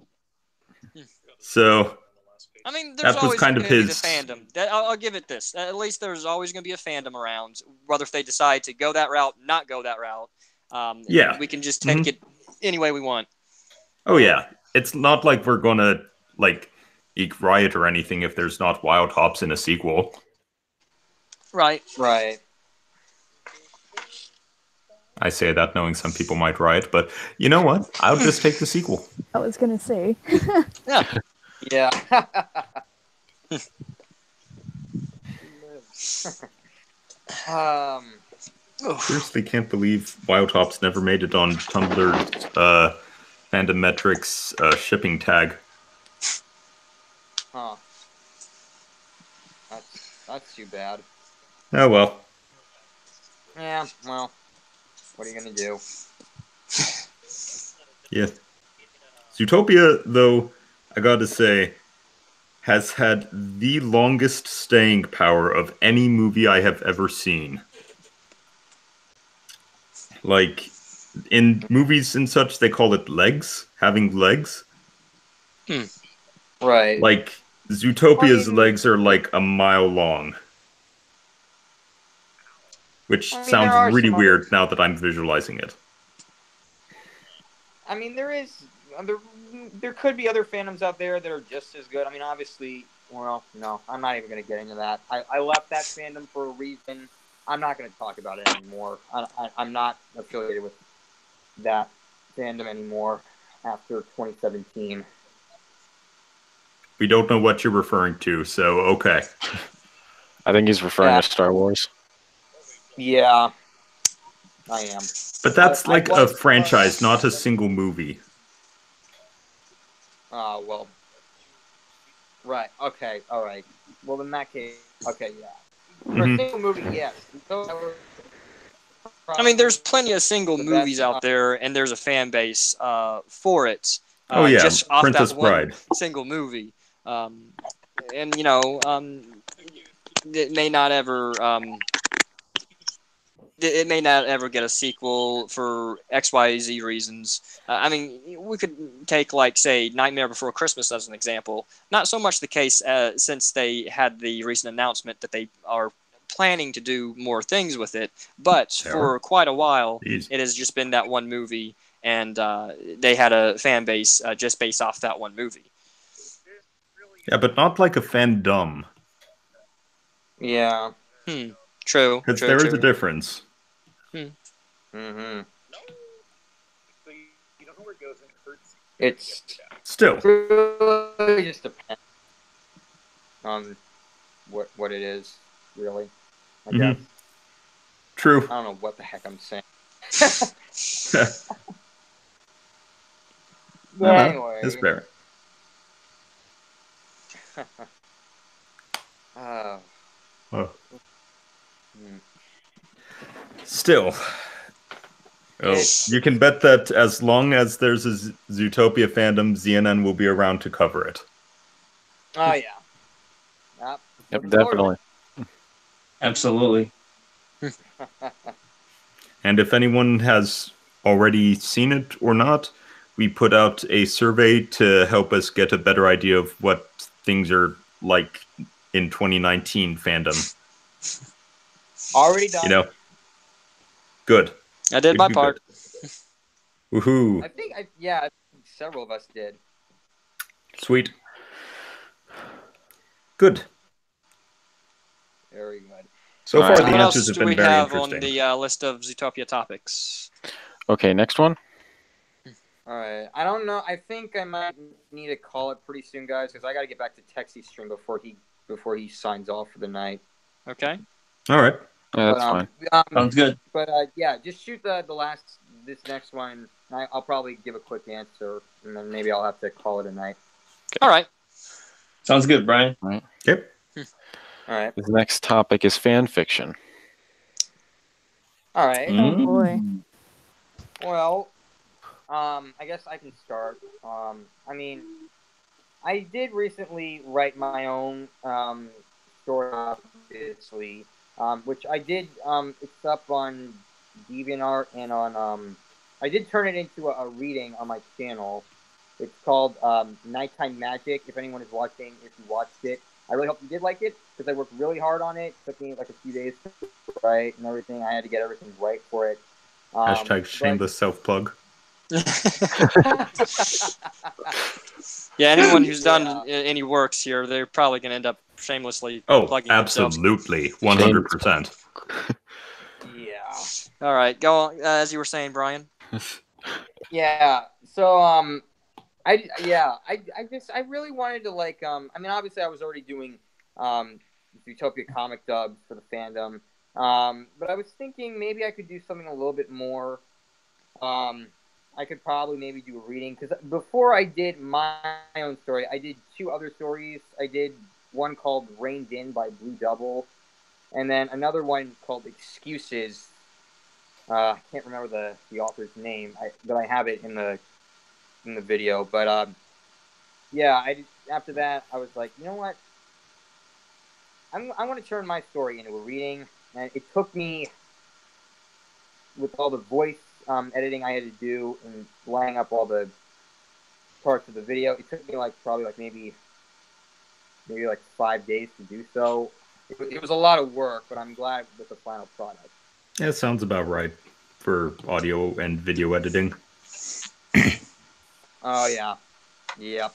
So I mean, there's that was always kind going of to be the his. fandom. I'll give it this. At least there's always going to be a fandom around. Whether if they decide to go that route, not go that route, Yeah. we can just Mhm. take it any way we want. Oh yeah. It's not like we're gonna like eke riot or anything if there's not Wild Hops in a sequel. Right. I say that knowing some people might riot, but you know what? I'll just take the sequel. I was gonna say. Yeah. Yeah. Seriously can't believe Wild Hops never made it on Tumblr's Fandom Metrics shipping tag. Huh. That's too bad. Oh well. Yeah. Well, what are you gonna do? Yeah. Zootopia, though, I gotta say, has had the longest staying power of any movie I have ever seen. Like, in movies and such, they call it legs, having legs. Right. Like, Zootopia's I mean- legs are like a mile long. Which I mean, sounds there are really some weird others. now that I'm visualizing it. I mean, there could be other fandoms out there that are just as good. I mean, obviously, well, no, I'm not even going to get into that. I left that fandom for a reason. I'm not going to talk about it anymore. I'm not affiliated with that fandom anymore after 2017. We don't know what you're referring to, so okay. I think he's referring Yeah. to Star Wars. Yeah, I am. But that's I like a was- franchise, not a single movie. Well. Right. Okay. All right. Well, in that case, okay, yeah. For a Mhm. single movie, yes. I mean, there's plenty of single The movies best- out there, and there's a fan base for it. Oh, yeah, Just off Princess that one Bride. single movie. And you know, it may not ever. It may not ever get a sequel for X, Y, Z reasons. I mean, we could take, like, say, Nightmare Before Christmas as an example. Not so much the case since they had the recent announcement that they are planning to do more things with it, but They for are? quite a while, Jeez. it has just been that one movie, and they had a fan base just based off that one movie. Yeah, but not like a fandom. Yeah. True. Because True. there is True. a difference. Mm-hmm. It's Still. Really just depends on what it is, really. I guess. True. I don't know what the heck I'm saying. No, Anyway. it's fair. Oh. Oh. Still. Oh, you can bet that as long as there's a Zootopia fandom, ZNN will be around to cover it. Oh, yeah. Yep, definitely. Absolutely. And if anyone has already seen it or not, we put out a survey to help us get a better idea of what things are like in 2019 fandom. Already done. You know? Good. I did my part. Woohoo. I think several of us did. Sweet. Good. Very good. So far, the What answers else have do been we very have interesting. on the list of Zootopia topics? Okay, next one. All right. I don't know. I think I might need to call it pretty soon, guys, because I got to get back to Texie's stream before he signs off for the night. Okay. All right. Yeah, that's fine. Sounds good. But yeah, just shoot this next one. I'll probably give a quick answer, and then maybe I'll have to call it a night. All right. Sounds good, Brian. All right. Yep. All right. The next topic is fan fiction. All right. Oh boy. Well, I guess I can start. I mean, I did recently write my own story, obviously, which I did. It's up on DeviantArt and on. I did turn it into a reading on my channel. It's called Nighttime Magic. If anyone is watching, if you watched it, I really hope you did like it because I worked really hard on it. It took me like a few days to write and everything. I had to get everything right for it. Hashtag shameless self-plug. Yeah, anyone who's done any works here, they're probably going to end up shamelessly plugging themselves. Absolutely. 100%. Yeah. All right, go on, as you were saying, Brian. Yeah. So I really wanted to I mean, obviously I was already doing Zootopia comic dubs for the fandom, but I was thinking maybe I could do something a little bit more. I could probably maybe do a reading because before I did my own story, I did two other stories. I did one called Reined In by Blue Double, and then another one called Excuses. I can't remember the author's name, but I have it in the video. But yeah, after that I was like, you know what? I'm going to turn my story into a reading, and it took me with all the voice editing I had to do and laying up all the parts of the video. It took me probably maybe 5 days to do so. It was a lot of work, but I'm glad with the final product. Yeah, sounds about right for audio and video editing. Oh yeah, yep.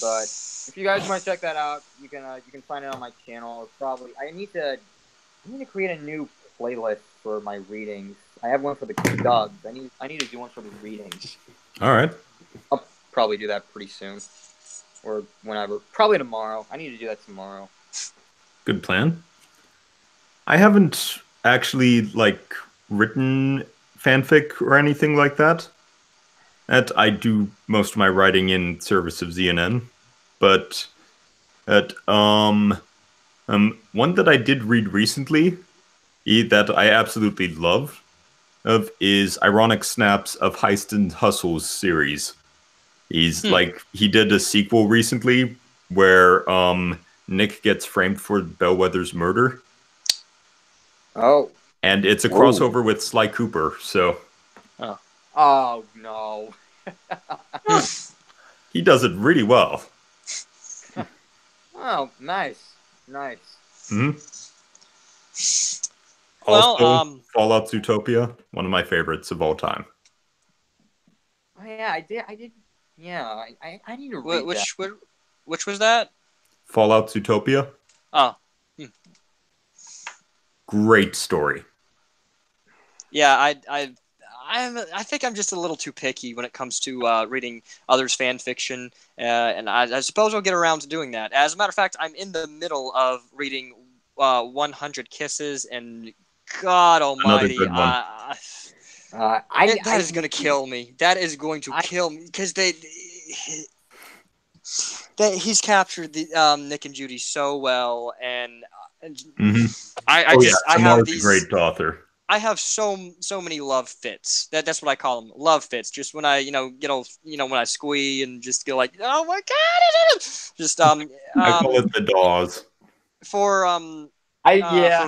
But if you guys want to check that out, you can find it on my channel. It's probably I need to create a new playlist for my readings. I have one for the dubs. I need to do one for the readings. All right. I'll probably do that pretty soon, or whenever. Probably tomorrow. I need to do that tomorrow. Good plan. I haven't actually written fanfic or anything like that. I do most of my writing in service of ZNN, but one that I did read recently that I absolutely love is Ironic Snaps of Heist and Hustles series. He's he did a sequel recently where Nick gets framed for Bellwether's murder. Oh. And it's a crossover with Sly Cooper, so. Oh no. He does it really well. Oh, nice. Mm-hmm. Well, also, Fallout Zootopia, one of my favorites of all time. Oh yeah, I did. Yeah, I need to read that. Which was that? Fallout Zootopia. Oh. Great story. Yeah, I I think I'm just a little too picky when it comes to reading others' fan fiction, and I suppose I'll get around to doing that. As a matter of fact, I'm in the middle of reading 100 Kisses, and God Another Almighty, good one. that is going to kill me. That is going to kill me because he's captured the Nick and Judy so well, and I have these great author. I have so many love fits. That's what I call them, love fits. Just when I when I squee and just go like, oh my god, just I call it the DAWs. For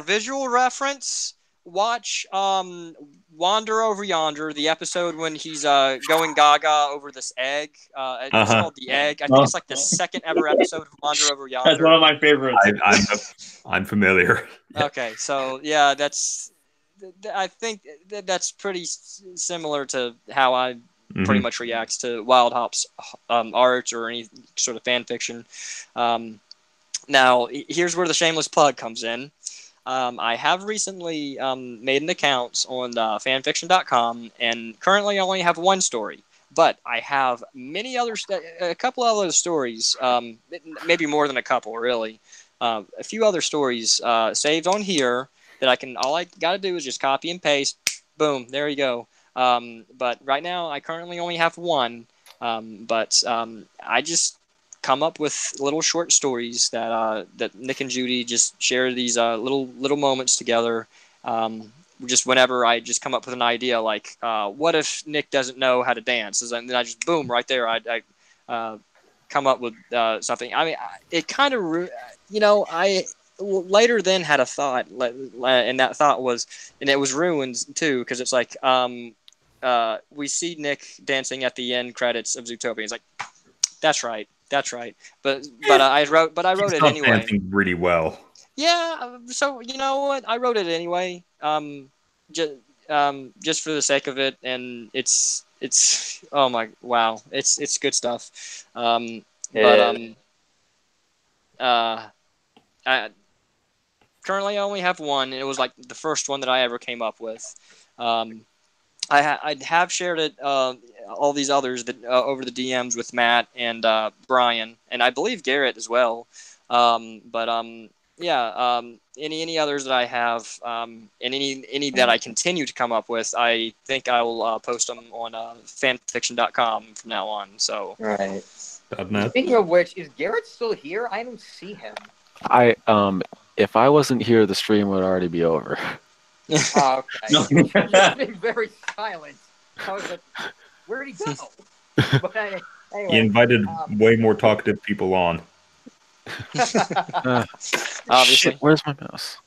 visual reference, watch Wander Over Yonder, the episode when he's going gaga over this egg. It's called The Egg. I think it's like the second ever episode of Wander Over Yonder. That's one of my favorites. I'm familiar. Okay, so yeah, I think that's pretty similar to how I pretty much react to Wild Hop's art or any sort of fan fiction. Now, here's where the shameless plug comes in. I have recently made an account on fanfiction.com, and currently I only have one story. But I have a couple of other stories, maybe more than a couple, really. A few other stories saved on here that all I got to do is just copy and paste. Boom, there you go. But right now, I currently only have one. I just come up with little short stories that Nick and Judy just share these little moments together. Just whenever I just come up with an idea, like what if Nick doesn't know how to dance, and then I just boom right there. I come up with something. I mean, it kind of I later then had a thought, and that thought was, and it was ruined too, because it's like we see Nick dancing at the end credits of Zootopia. It's like that's right. But I wrote it anyway. Dancing really well. Yeah. So you know what? I wrote it anyway. Just for the sake of it, and it's oh my wow, it's good stuff. I currently only have one, and it was like the first one that I ever came up with. I have shared it all these others that over the DMs with Matt and Brian, and I believe Garrett as well. Any others that I have, and any that I continue to come up with, I think I will post them on fanfiction.com from now on. So right. Speaking of which, is Garrett still here? I don't see him. If I wasn't here, the stream would already be over. Oh, okay. He's been very silent. I was like, where'd he go? But anyway, he invited way more talkative people on. Obviously. Shit, where's my mouse?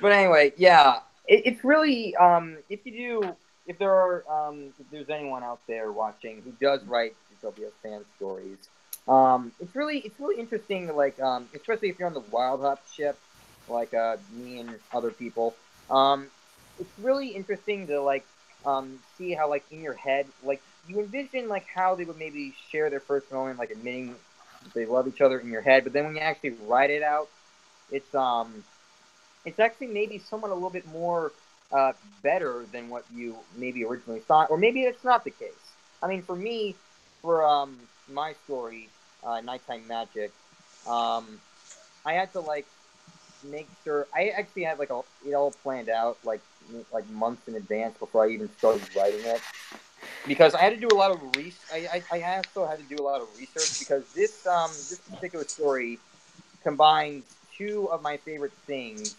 But anyway, yeah, it's really if there's anyone out there watching who does write Zootopia fan stories, it's really interesting. Like especially if you're on the Wild Hop ship, like me and other people. It's really interesting to see how in your head you envision how they would maybe share their first moment, admitting they love each other in your head, but then when you actually write it out, it's actually maybe somewhat a little bit more better than what you maybe originally thought, or maybe it's not the case. I mean, for me, for my story, Nighttime Magic, I had to make sure I actually had it all planned out months in advance before I even started writing it, because I had to do a lot of I also had to do a lot of research, because this particular story combines two of my favorite things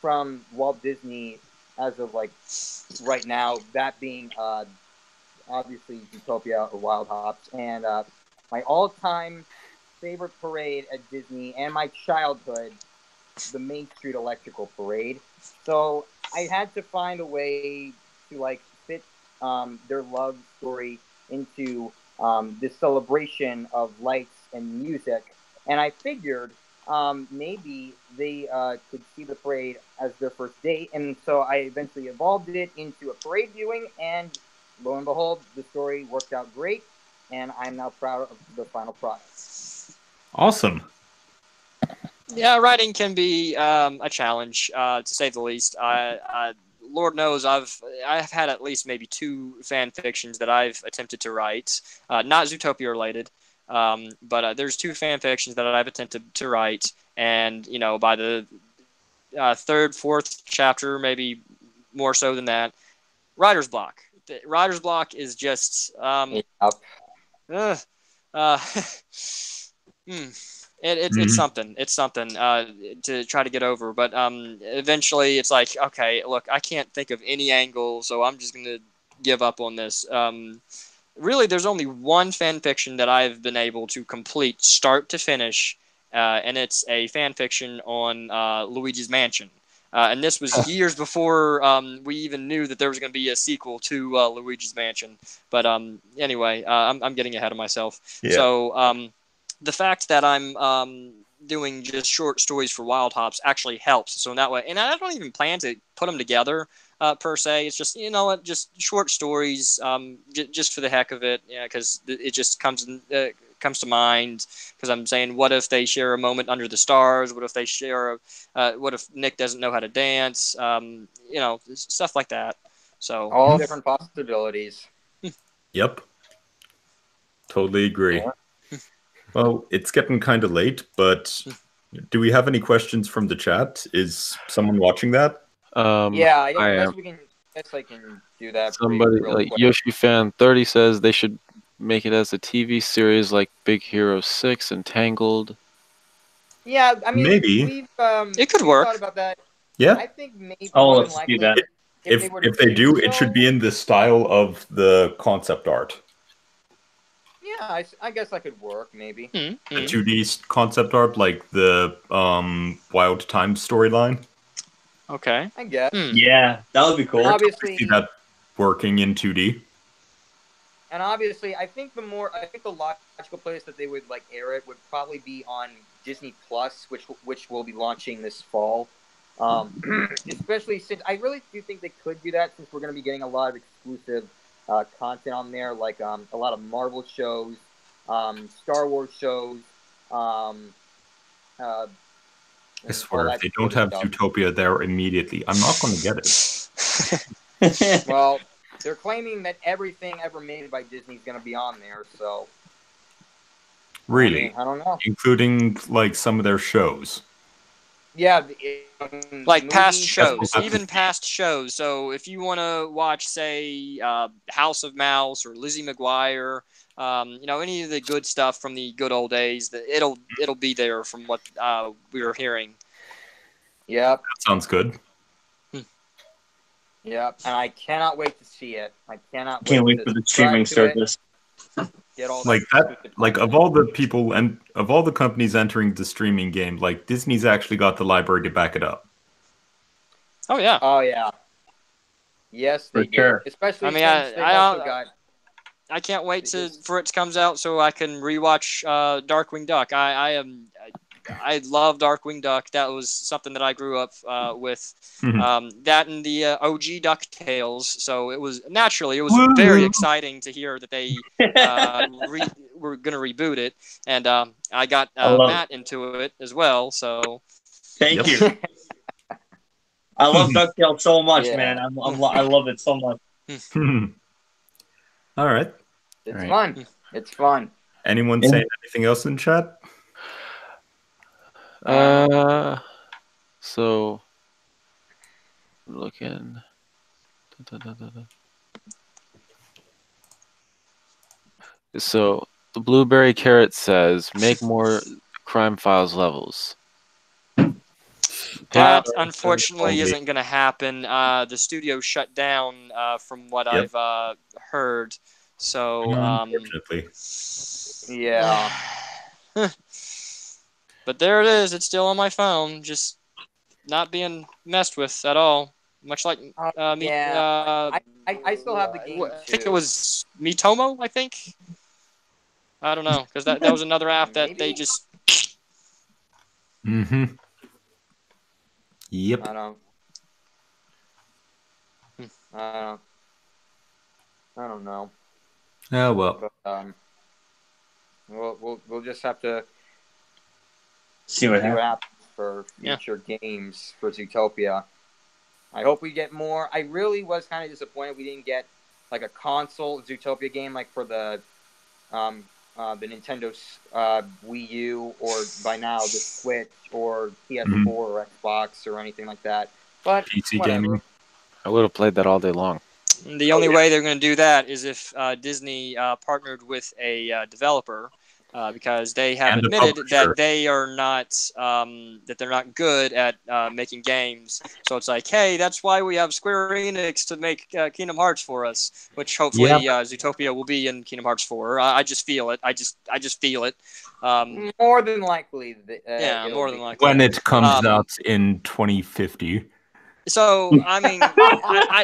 from Walt Disney as of right now, that being obviously Zootopia or Wild Hops, and my all-time favorite parade at Disney and my childhood, the Main Street Electrical Parade. So I had to find a way to fit their love story into this celebration of lights and music, and I figured maybe they could see the parade as their first date, and so I eventually evolved it into a parade viewing, and lo and behold, the story worked out great, and I'm now proud of the final product. Awesome. Yeah, writing can be a challenge, to say the least. Lord knows I've had at least maybe 2 fan fictions that I've attempted to write, not Zootopia related, but there's 2 fan fictions that I've attempted to write, and by the 3rd, 4th chapter, maybe more so than that, writer's block. The writer's block is just Yep. It's something. It's something to try to get over. But eventually, it's like, okay, look, I can't think of any angle, so I'm just gonna give up on this. Really, there's only one fan fiction that I've been able to complete start to finish, and it's a fan fiction on Luigi's Mansion. And this was years before we even knew that there was going to be a sequel to Luigi's Mansion. But anyway, I'm getting ahead of myself. Yeah. So the fact that I'm doing just short stories for Wild Hops actually helps. So in that way, and I don't even plan to put them together per se. It's just just short stories, just for the heck of it. Yeah, because it just comes to mind. Because I'm saying, what if they share a moment under the stars? What if they share? What if Nick doesn't know how to dance? Stuff like that. So all different possibilities. Yep. Totally agree. Yeah. Well, it's getting kind of late, but do we have any questions from the chat? Is someone watching that? Yeah, I I guess am. we can. I guess I can do that. Somebody real like quick. Yoshi Fan 30 says they should make it as a TV series like Big Hero 6 and Tangled. Yeah, I mean, Maybe. we've It could we've work. thought about that. Yeah. I think maybe Oh, more than let's do likely, that. if they were to If they do, it so, should be in the style of the concept art. Yeah, I guess that could work. Maybe. The 2D concept art, like the Wild Times storyline. Okay. I guess. Yeah, that would be cool. I Obviously, see that working in 2D. and obviously, I think the logical place that they would air it would probably be on Disney Plus, which will be launching this fall. Especially since I really do think they could do that, since we're going to be getting a lot of exclusive content on there, like a lot of Marvel shows, Star Wars shows. I swear, if they don't have Zootopia there immediately, I'm not going to get it. Well, they're claiming that everything ever made by Disney is going to be on there, so. Really? I don't know. Including, some of their shows. Yeah. Like past movies, shows, even past shows. So if you want to watch, say, House of Mouse or Lizzie McGuire, any of the good stuff from the good old days, it'll be there from what we were hearing. Yep. That sounds good. Yep, and I cannot wait to see it. Can't wait for the streaming service. Get all of all the people and of all the companies entering the streaming game, Disney's actually got the library to back it up. Oh yeah. Oh yeah. Yes, they do. Sure. Especially since they've also got. I can't wait for it to comes out so I can rewatch Darkwing Duck. I love Darkwing Duck. That was something that I grew up with. That and the OG DuckTales. So it was very exciting to hear that they were going to reboot it, and I got Matt into it as well. So thank you. I love DuckTales so much, man. I love it so much. All right. It's fun. It's fun. Anyone saying anything else in chat? So looking. So the Blueberry Carrot says, make more Crime Files levels. That unfortunately isn't going to happen. The studio shut down from what I've heard. So unfortunately. Yeah. But there it is. It's still on my phone, just not being messed with at all. Much like me. I still have the game. I think it was Mitomo. I think. I don't know, because that was another app that they just. Yep. I don't know. Oh well. But, we'll just have to see what happens for future games for Zootopia. I hope we get more. I really was kind of disappointed we didn't get like a console Zootopia game like for the Nintendo Wii U or by now the Switch or PS4 or Xbox or anything like that. But PC whatever. gaming. I would have played that all day long. The only way they're going to do that is if Disney partnered with a developer, because they have And a admitted publisher. that they are not that they're not good at making games. So it's like, hey, that's why we have Square Enix to make Kingdom Hearts for us, which hopefully Zootopia will be in Kingdom Hearts 4. I just feel it. I just feel it. More than likely. Yeah, more than likely. When it comes out in 2050. So, I mean,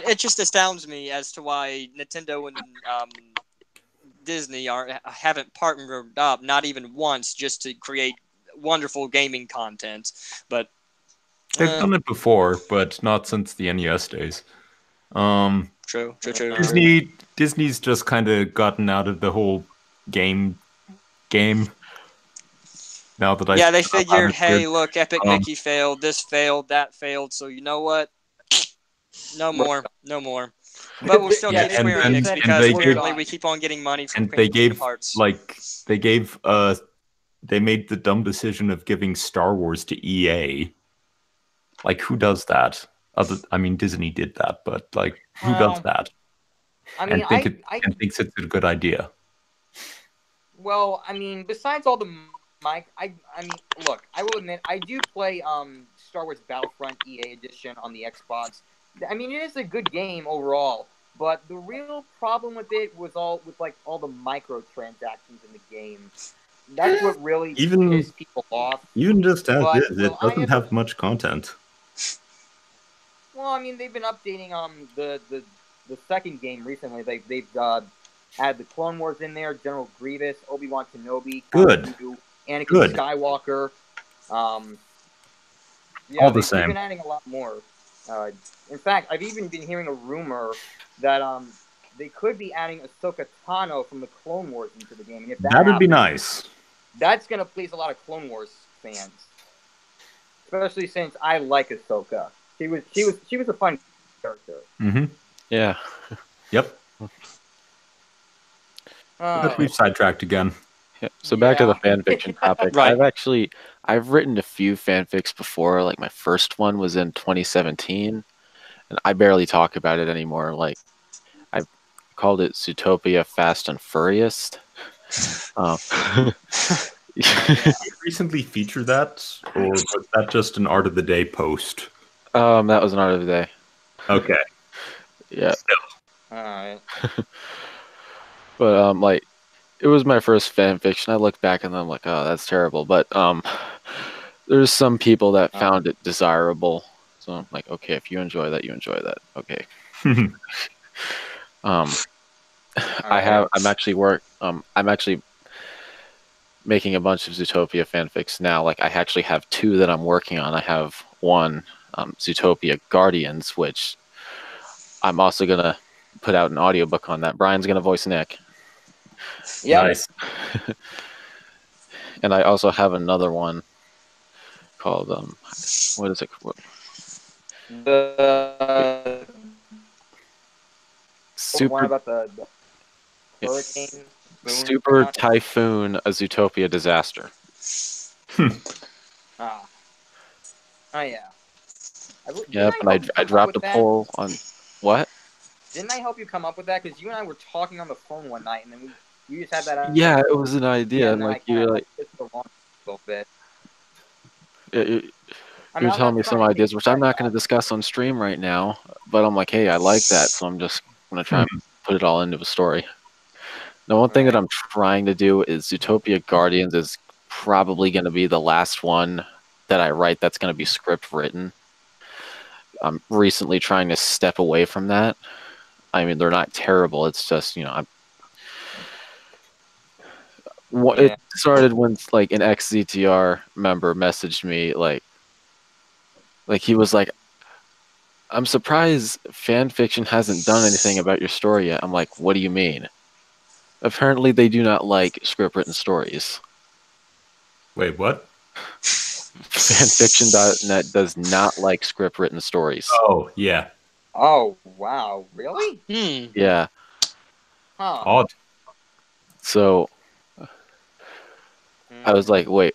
it just astounds me as to why Nintendo and Disney haven't partnered up, not even once, just to create wonderful gaming content. But They've done it before, but not since the NES days. True. Disney's just kind of gotten out of the whole game. Now that they figured, hey, good. look, Epic Mickey failed, this failed, that failed, so you know what? No more. But we'll still get Square Enix because apparently we keep on getting money from Kingdom Hearts. They made the dumb decision of giving Star Wars to EA. Like, who does that? Disney did that, but like, who does that? I mean, and thinks it's a good idea. Well, I mean, besides all the look, I will admit I do play Star Wars Battlefront EA Edition on the Xbox. I mean, it is a good game overall, but the real problem with it was all the microtransactions in the game. That's what really pissed people off. Even just as it doesn't have much content. Well, I mean, they've been updating the second game recently. They've added the Clone Wars in there, General Grievous, Obi-Wan Kenobi, Anakin Skywalker. All the same. They've been adding a lot more. In fact, I've even been hearing a rumor that they could be adding Ahsoka Tano from the Clone Wars into the game. And if that would be nice. That's gonna please a lot of Clone Wars fans, especially since I like Ahsoka. She was a fun character. Mm-hmm. Yeah. Yep. But we've sidetracked again. Yeah. So back to the fanfiction topic. Right. I've written a few fanfics before. Like my first one was in 2017, and I barely talk about it anymore. Like I called it Zootopia Fast and Furious. You recently featured that, or was that just an Art of the Day post? That was an Art of the Day. Okay. Yeah. All right. But like, it was my first fan fiction. I look back and I'm like, oh, that's terrible. But there's some people that found it desirable. So I'm like, okay, if you enjoy that, you enjoy that. Okay. I'm actually making a bunch of Zootopia fanfics now. Like, I actually have 2 that I'm working on. I have one, Zootopia Guardians, which I'm also gonna put out an audiobook on that. Brian's gonna voice Nick. Yeah. Nice. And I also have another one called what is it? The Super one about the hurricane. Super Typhoon, a Zootopia disaster. Oh yeah. Yep, and I dropped a poll on what? Didn't I help you come up with that? Because you and I were talking on the phone one night, and then you just had that. Yeah, it was an idea, and like you're like, a little bit. You're telling me some ideas, which I'm not going to discuss on stream right now. But I'm like, hey, I like that, so I'm just going to try and put it all into a story. The one thing that I'm trying to do is Zootopia Guardians is probably going to be the last one that I write that's going to be script written. I'm recently trying to step away from that. I mean, they're not terrible. It's just, it started when like an ex-ZTR member messaged me like he was like, I'm surprised fan fiction hasn't done anything about your story yet. I'm like, what do you mean? Apparently they do not like script written stories. Wait, what? fanfiction.net does not like script written stories. Oh, yeah. Oh wow, really? Yeah. Huh. Odd. So I was like, wait,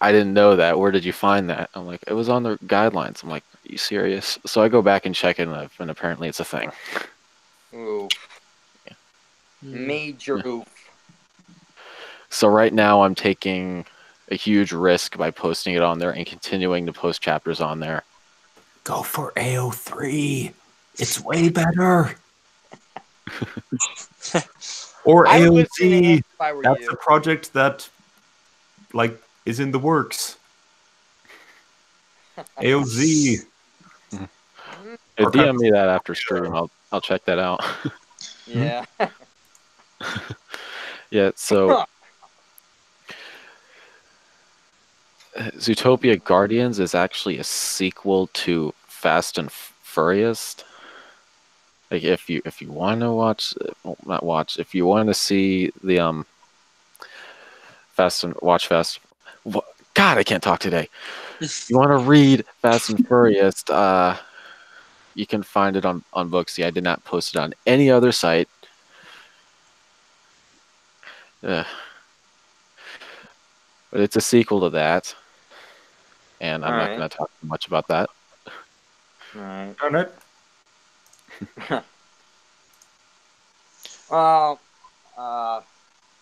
I didn't know that. Where did you find that? I'm like, it was on the guidelines. I'm like, are you serious? So I go back and check it, and apparently it's a thing. Oof. Major oof. So right now I'm taking a huge risk by posting it on there and continuing to post chapters on there. Go for AO3. It's way better. Or I would listen to him AOZ. if I were That's you. a project that is in the works. AOZ. Hey, DM me that after stream. I'll check that out. Yeah. Yeah. So Zootopia Guardians is actually a sequel to Fast and Furious. Like if you want to watch, well, not watch, if you want to see the Fast. God, I can't talk today. You want to read Fast and Furious? You can find it on Booksy. I did not post it on any other site. But it's a sequel to that, and I'm not going to talk too much about that. Alright. Darn it. Well,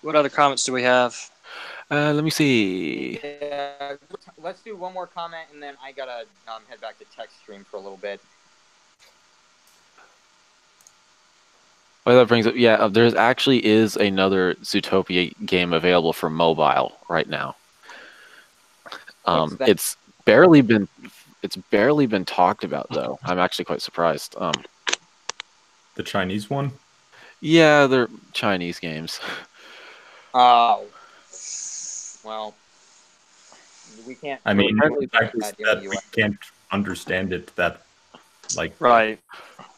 What other comments do we have? Let me see. yeah, let's do one more comment, and then I gotta head back to text stream for a little bit. Well, that brings up, yeah, there's actually is another Zootopia game available for mobile right now. It's barely been talked about though. I'm actually quite surprised. The Chinese one? Yeah, they're Chinese games. Oh, well, we can't. I mean, really the fact is that we can't understand it. Right.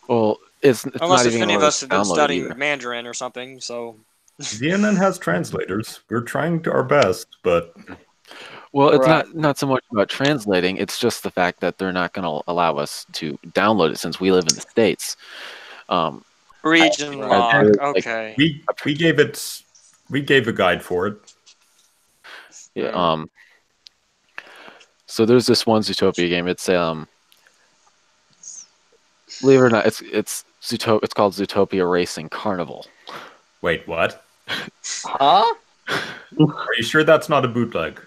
Well, it's Unless not if even any of allowed us to have been download it studying either. Mandarin or something, so. CNN has translators. We're trying our best, but well, it's not so much about translating. It's just the fact that they're not going to allow us to download it since we live in the States. Region lock. Okay. We gave a guide for it. Yeah. So there's this one Zootopia game. It's believe it or not, it's called Zootopia Racing Carnival. Wait, what? Huh? Are you sure that's not a bootleg?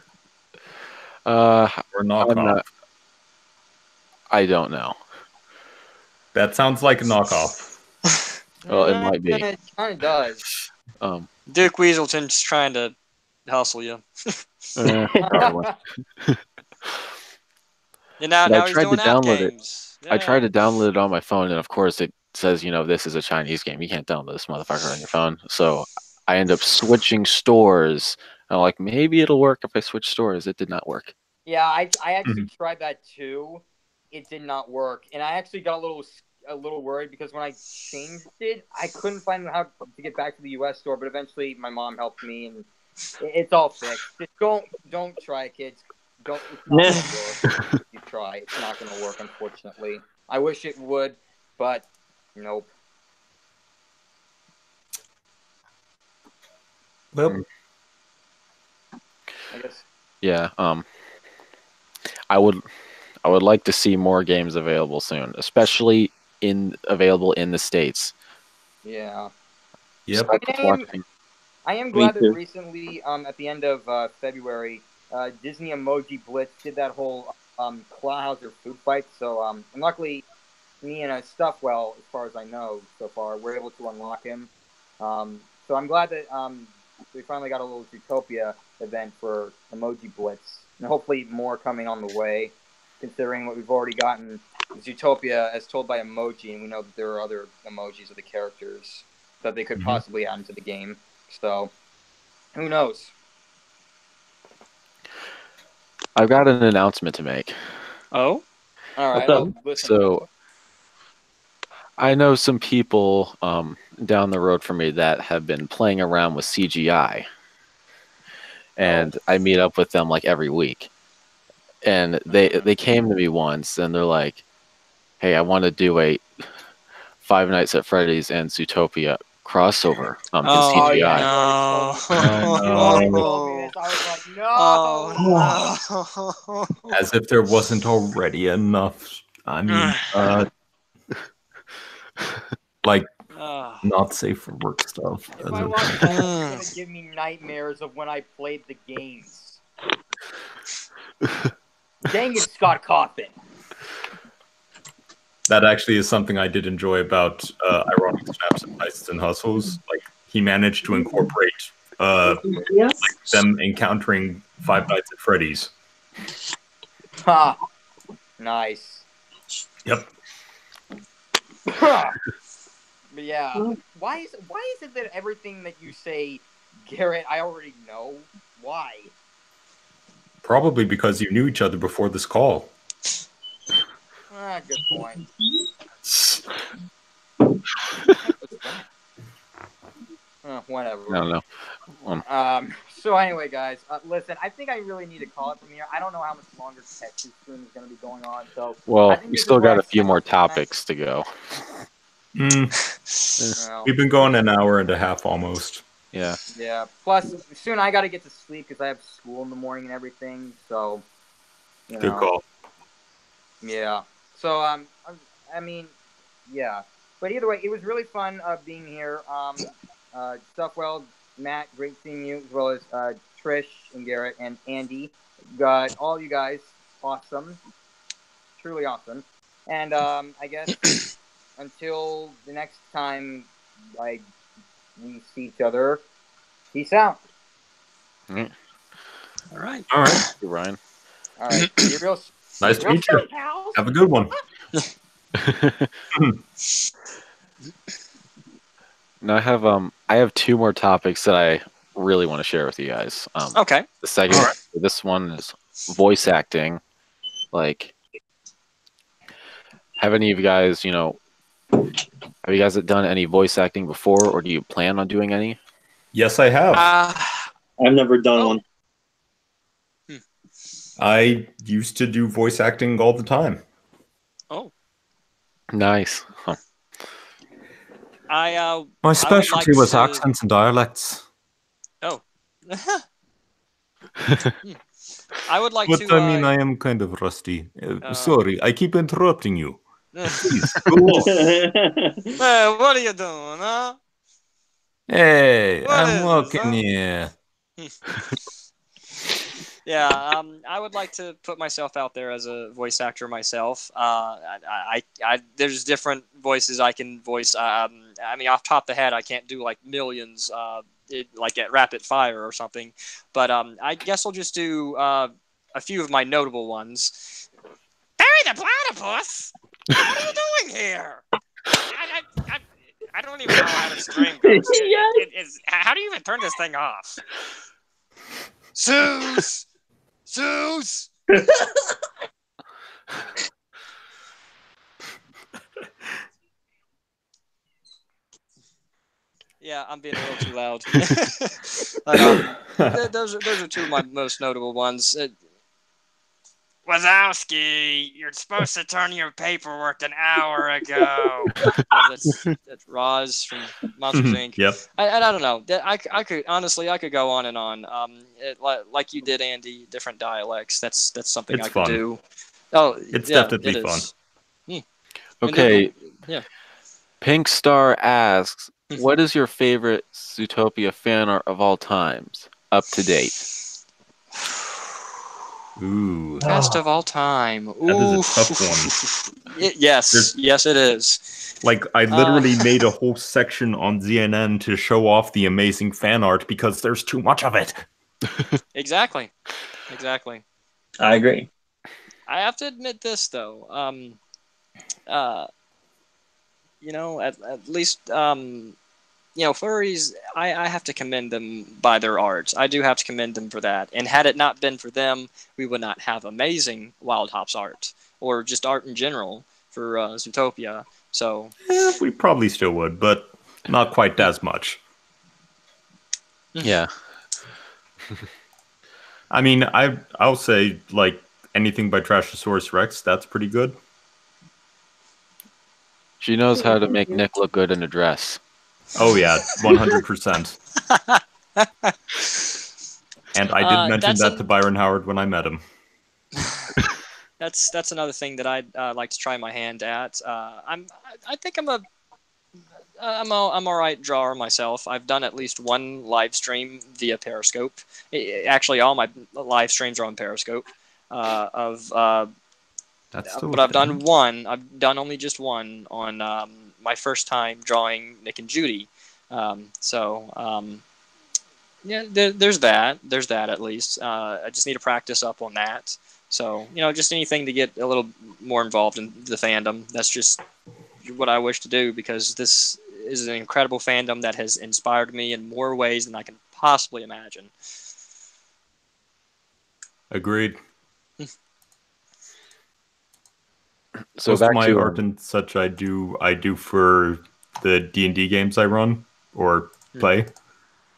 Or knockoff? I don't know. That sounds like a knockoff. Well, it might be. It kind of does. Duke Weaselton's trying to hustle you. Probably. And now he's doing app games. I tried to download it on my phone, and of course it says, this is a Chinese game. You can't download this motherfucker on your phone. So I end up switching stores. I'm like, maybe it'll work if I switch stores. It did not work. Yeah, I actually tried that too. It did not work, and I actually got a little worried because when I changed it, I couldn't find how to get back to the U.S. store. But eventually, my mom helped me, and it's all fixed. Just don't try, kids. Don't. It's not gonna work. If you try, it's not going to work. Unfortunately, I wish it would, but nope. Well, I guess. Yeah. I would like to see more games available soon, especially available in the States. Yeah. Yep. I am glad that recently, at the end of February, Disney Emoji Blitz did that whole Clawhauser food fight. So, luckily, me and Stuffwell, as far as I know so far, were able to unlock him. So I'm glad that we finally got a little Zootopia event for Emoji Blitz, and hopefully more coming on the way. Considering what we've already gotten, Zootopia as told by Emoji, and we know that there are other emojis of the characters that they could possibly add into the game. So, who knows? I've got an announcement to make. Oh? All right. So, I know some people down the road from me that have been playing around with CGI. And I meet up with them like every week. and they came to me once, and they're like, "Hey, I want to do a Five Nights at Freddy's and Zootopia crossover in Oh, CGI." no. You already told me this. I was like, no. Oh, no. As if there wasn't already enough. I mean, like, Ah. not safe for work stuff. If I watch that, it's gonna give me nightmares of when I played the games. Dang it, Scott Cawthon. That actually is something I did enjoy about Ironic Snaps and Heists and Hustles. Like, he managed to incorporate like them encountering Five Nights at Freddy's. Ha! Nice. Yep. But yeah, why is it that everything that you say, Garrett, I already know? Why? Probably because you knew each other before this call. Good point. Whatever. I don't know. So anyway, guys, listen. I think I really need to call it from here. I don't know how much longer Texas stream is going to be going on. So, Well, we still got a few more segment. topics to go. Well, We've been going an hour and a half almost. Yeah. yeah. Plus, soon I got to get to sleep because I have school in the morning and everything. So, you Good know. call. Yeah. So, I mean, yeah. But either way, it was really fun being here. Stuffwell, Matt, great seeing you, as well as Trish and Garrett and Andy. Got all you guys, awesome, truly awesome. And I guess until the next time, we see each other. Peace out. All right. All right. Thank you, Ryan. All right. Be real. Nice to meet you. Have a good one. Now I have two more topics that I really want to share with you guys. Okay. The second, this one is voice acting. Like, have any of you guys, have you guys done any voice acting before, or do you plan on doing any? Yes, I have. I've never done one. I used to do voice acting all the time. Oh. Nice. Huh. My specialty was accents and dialects. Oh. I would like But to. I mean, I am kind of rusty. Sorry, I keep interrupting you. Please, go on. Hey, what are you doing, huh? Hey, What I'm is walking this, here. Yeah, I would like to put myself out there as a voice actor myself. There's different voices I can voice. I mean, off top of the head, I can't do like millions, like at rapid fire or something. But I guess I'll just do a few of my notable ones. Barry the Platypus! What are you doing here? I don't even know how to stream goes. How do you even turn this thing off? Zeus! Zeus! Yeah, I'm being a little too loud. But, those are two of my most notable ones. Wazowski, you're supposed to turn your paperwork an hour ago. That's Roz from Monsters Inc. Yep. I don't know. I could honestly go on and on. Like you did, Andy. Different dialects. That's something It's I could fun. do. Oh, It's yeah, definitely it fun. is. Okay. Yeah. Pink Star asks, what is your favorite Zootopia fan art of all times? Up to date. Ooh. Best of all time. Ooh. That is a tough one. Yes, it is. Like, I literally made a whole section on ZNN to show off the amazing fan art because there's too much of it. Exactly. I agree. I have to admit this though. At least furries. I have to commend them by their art. I do have to commend them for that. And had it not been for them, we would not have amazing Wild Hops art or just art in general for Zootopia. So We probably still would, but not quite as much. Yeah. I mean, I'll say, like, anything by Trashosaurus Rex. That's pretty good. She knows how to make Nick look good in a dress. Oh yeah, 100%. And I did mention that to Byron Howard when I met him. That's another thing that I'd like to try my hand at. I think I'm all right drawer myself. I've done at least one live stream via Periscope. Actually, all my live streams are on Periscope. That's still but I've done one. I've done only just one on my first time drawing Nick and Judy. Yeah, there's that. There's that at least. I just need to practice up on that. So, just anything to get a little more involved in the fandom. That's just what I wish to do, because this is an incredible fandom that has inspired me in more ways than I can possibly imagine. Agreed. So most back of my to art and such I do for the D&D games I run or play.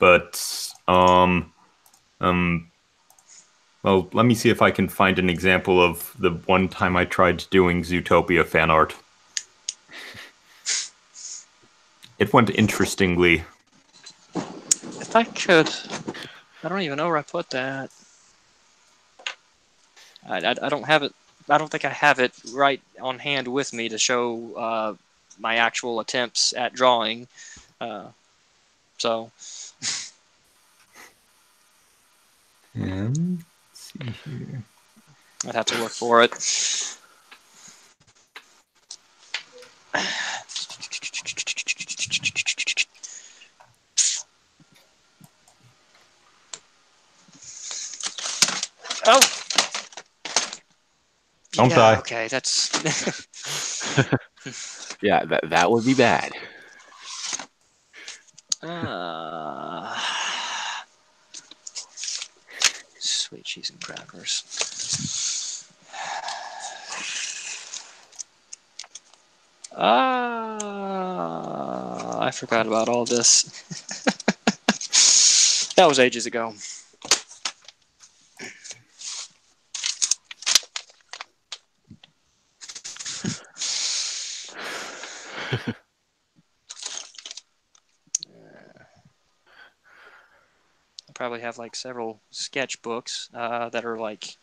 But well, let me see if I can find an example of the one time I tried doing Zootopia fan art. It went interestingly. If I could, I don't even know where I put that. I don't have it. I don't think I have it right on hand with me to show my actual attempts at drawing. So. Let's see here. I'd have to look for it. Oh. Don't die. Okay, that's. Yeah, that would be bad. Sweet cheese and crackers. I forgot about all this. That was ages ago. I probably have like several sketchbooks that are like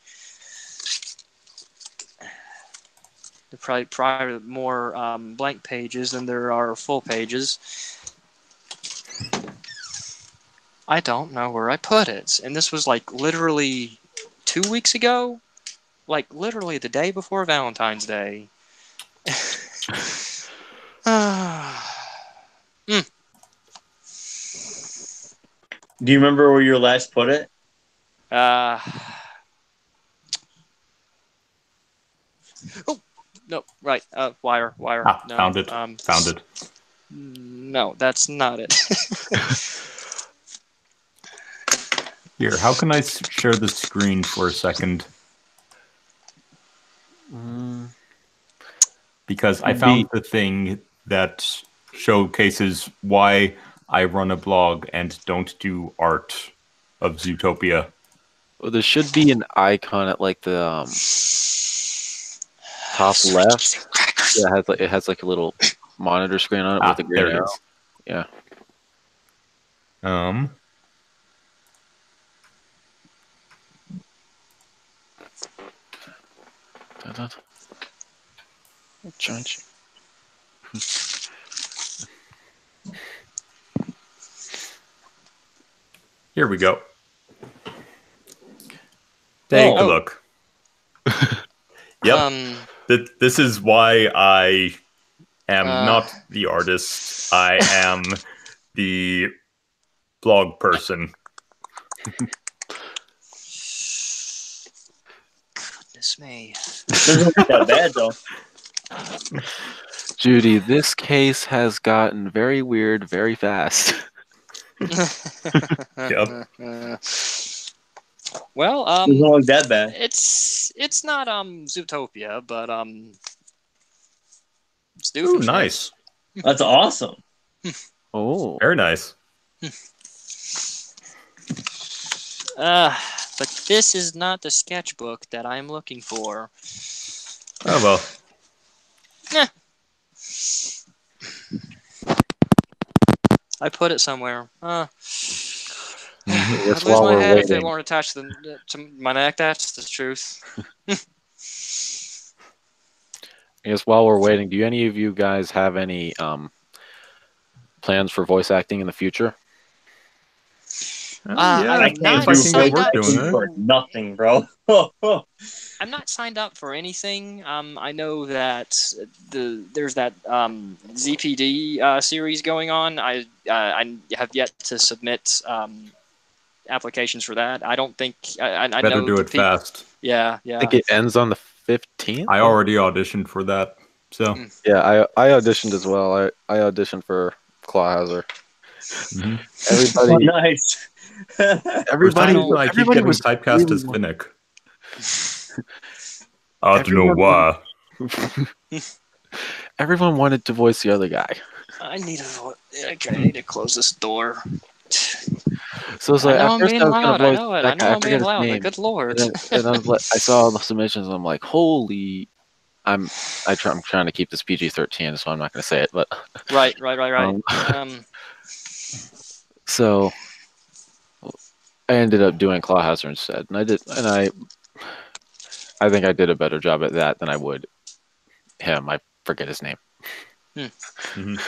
they're probably more blank pages than there are full pages. I don't know where I put it, and this was like literally 2 weeks ago, like literally the day before Valentine's Day. Do you remember where you last put it? Oh no! Right, wire. No, found it. Found it. No, that's not it. Here, how can I share the screen for a second? Because I found the thing that showcases why I run a blog and don't do art of Zootopia. Well, there should be an icon at like the top left. Yeah, it has like a little monitor screen on it with a green arrow. Yeah. Here we go. Take a look. Yep. This is why I am not the artist. I am the blog person. Goodness me. Doesn't look that bad though. Judy, this case has gotten very weird very fast. Yep. Well, doesn't look that bad. It's not Zootopia, but it's Doofenshmirtz. Ooh, nice. That's awesome. Oh, very nice. But This is not the sketchbook that I'm looking for. Oh well. Eh. I put it somewhere. I'd Yes, lose while my we're head if it waiting, weren't attached to my neck. That's the truth. I guess while we're waiting, do any of you guys have any plans for voice acting in the future? Yeah, I I'm if can't not I do can get voice signed work up doing acting it. for to. nothing, bro. I'm not signed up for anything. I know that there's that ZPD series going on. I have yet to submit applications for that. I don't think I Better know do the it people. fast. Yeah, I think it ends on the 15th. I already auditioned for that, so Yeah, I auditioned as well. I auditioned for Clawhauser. mhm. Everybody, Nice. For some everybody, reason I keep everybody getting was typecast really as Finnick. I don't know Everyone- why. everyone wanted to voice the other guy. I need I need to close this door. So it's I like know at I'm first being I was gonna loud. I voice know it. I that know guy. I I'm being forget his loud, but name. good lord. And I saw all the submissions. And I'm like, holy! I'm trying to keep this PG-13, so I'm not gonna say it. But Right. so I ended up doing Clawhauser instead, and I think I did a better job at that than I would him. I forget his name. Mhm.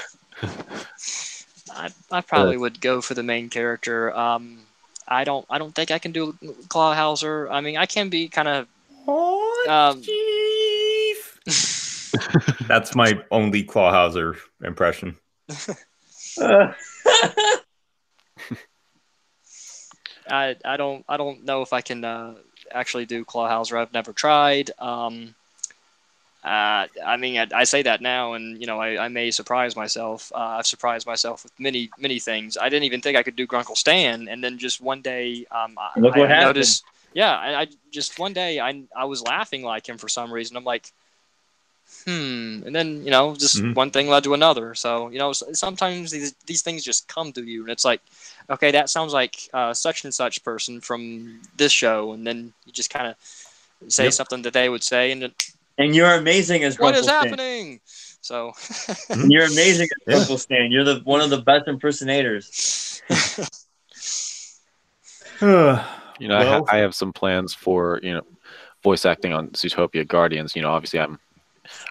I probably would go for the main character. I don't think I can do Clawhauser. I mean, I can be kind of. That's my only Clawhauser impression. I don't know if I can actually do Clawhauser. I've never tried. I mean, I say that now, and I may surprise myself. I've surprised myself with many things. I didn't even think I could do Grunkle Stan, and then just one day, Look what I happened. noticed. Yeah, I just one day I was laughing like him for some reason. I'm like, and then just Mhm. one thing led to another. So sometimes these things just come to you, and it's like, okay, that sounds like such and such person from this show, and then you just kind of say Yep. something that they would say, and then, And you're amazing as what Grunkle is Stan. happening? So And you're amazing as Yeah. Grunkle Stan. You're one of the best impersonators. Well, I have some plans for voice acting on Zootopia Guardians. Obviously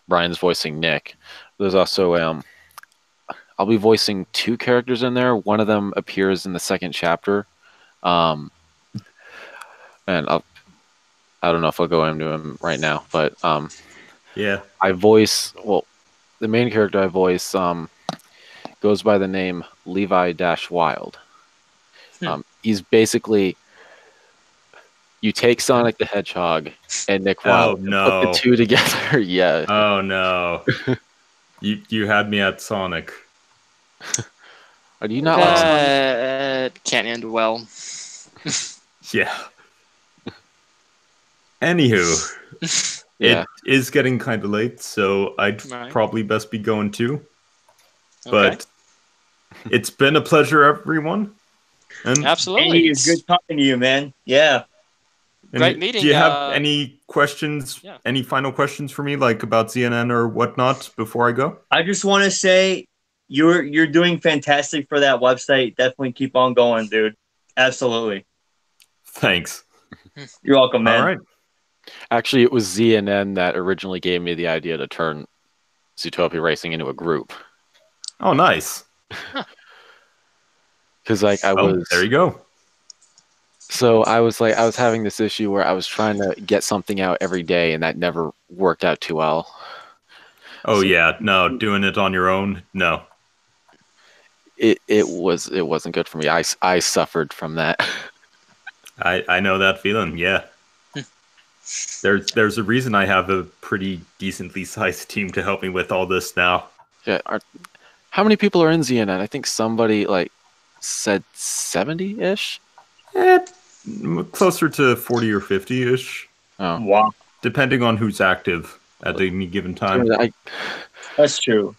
Brian's voicing Nick. There's also I'll be voicing two characters in there. One of them appears in the second chapter, and I don't know if I'll go into him right now, but yeah. the main character I voice goes by the name Levi-Wild. He's basically, you take Sonic the Hedgehog and Nick Wilde and put the two together. Yeah. Oh no. You had me at Sonic. Do you not like Sonic? that can't end well. Yeah. Anywho, Yeah. it is getting kind of late, so I'd probably best be going too. But it's been a pleasure, everyone. And Absolutely. Hey, it's good talking to you, man. Yeah. Great meeting. Do you have any questions? Yeah. Any final questions for me, like about CNN or whatnot, before I go? I just want to say you're doing fantastic for that website. Definitely keep on going, dude. Absolutely. Thanks. You're welcome, man. All right. Actually, it was ZNN that originally gave me the idea to turn Zootopia Racing into a group. Oh, nice. Because there you go. So I was having this issue where I was trying to get something out every day, and that never worked out too well. Oh yeah, no, doing it on your own, no. It wasn't good for me. I suffered from that. I know that feeling. Yeah. There's a reason I have a pretty decently sized team to help me with all this now. Yeah. How many people are in ZNN? I think somebody said 70-ish. Closer to 40 or 50-ish. Oh. Wow. Depending on who's active at any given time. That's true.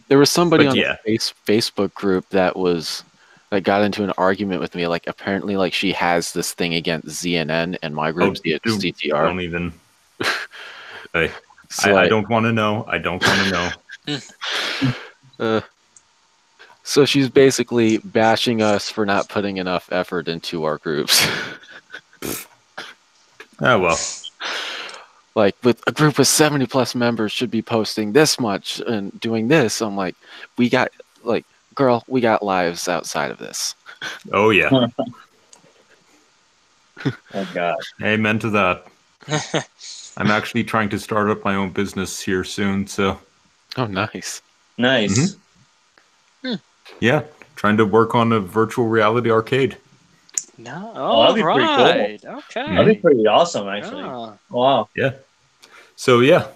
There was somebody on the Facebook group that was that got into an argument with me. Like, apparently, like, she has this thing against ZNN and my group's ZTR. Don't even. Hey, So, I don't want to know. I don't want to know. So she's basically bashing us for not putting enough effort into our groups. Oh, well. Like, with a group of 70 plus members should be posting this much and doing this. I'm like, girl, we got lives outside of this. Oh, yeah. Oh, God. Amen to that. I'm actually trying to start up my own business here soon, so. Oh, nice. Nice. Yeah, trying to work on a virtual reality arcade. No, that'd be pretty cool. right. Okay. That'd be pretty awesome, actually. Yeah. Wow. Yeah. So, yeah,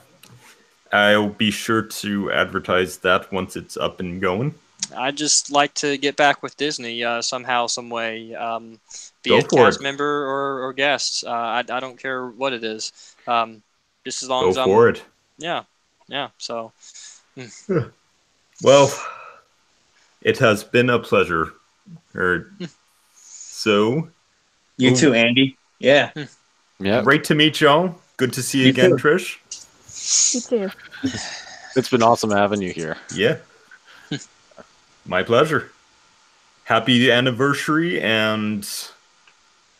I'll be sure to advertise that once it's up and going. I'd just like to get back with Disney somehow, some way, be Go it for cast it. member or guest. I don't care what it is. Just as long Go as I'm. for it. Yeah. So. Well, it has been a pleasure. So. You too, Andy. Yeah. Yeah. Great to meet y'all. Good to see you You again, too. Trish. You too. It's been awesome having you here. Yeah. My pleasure. Happy anniversary, and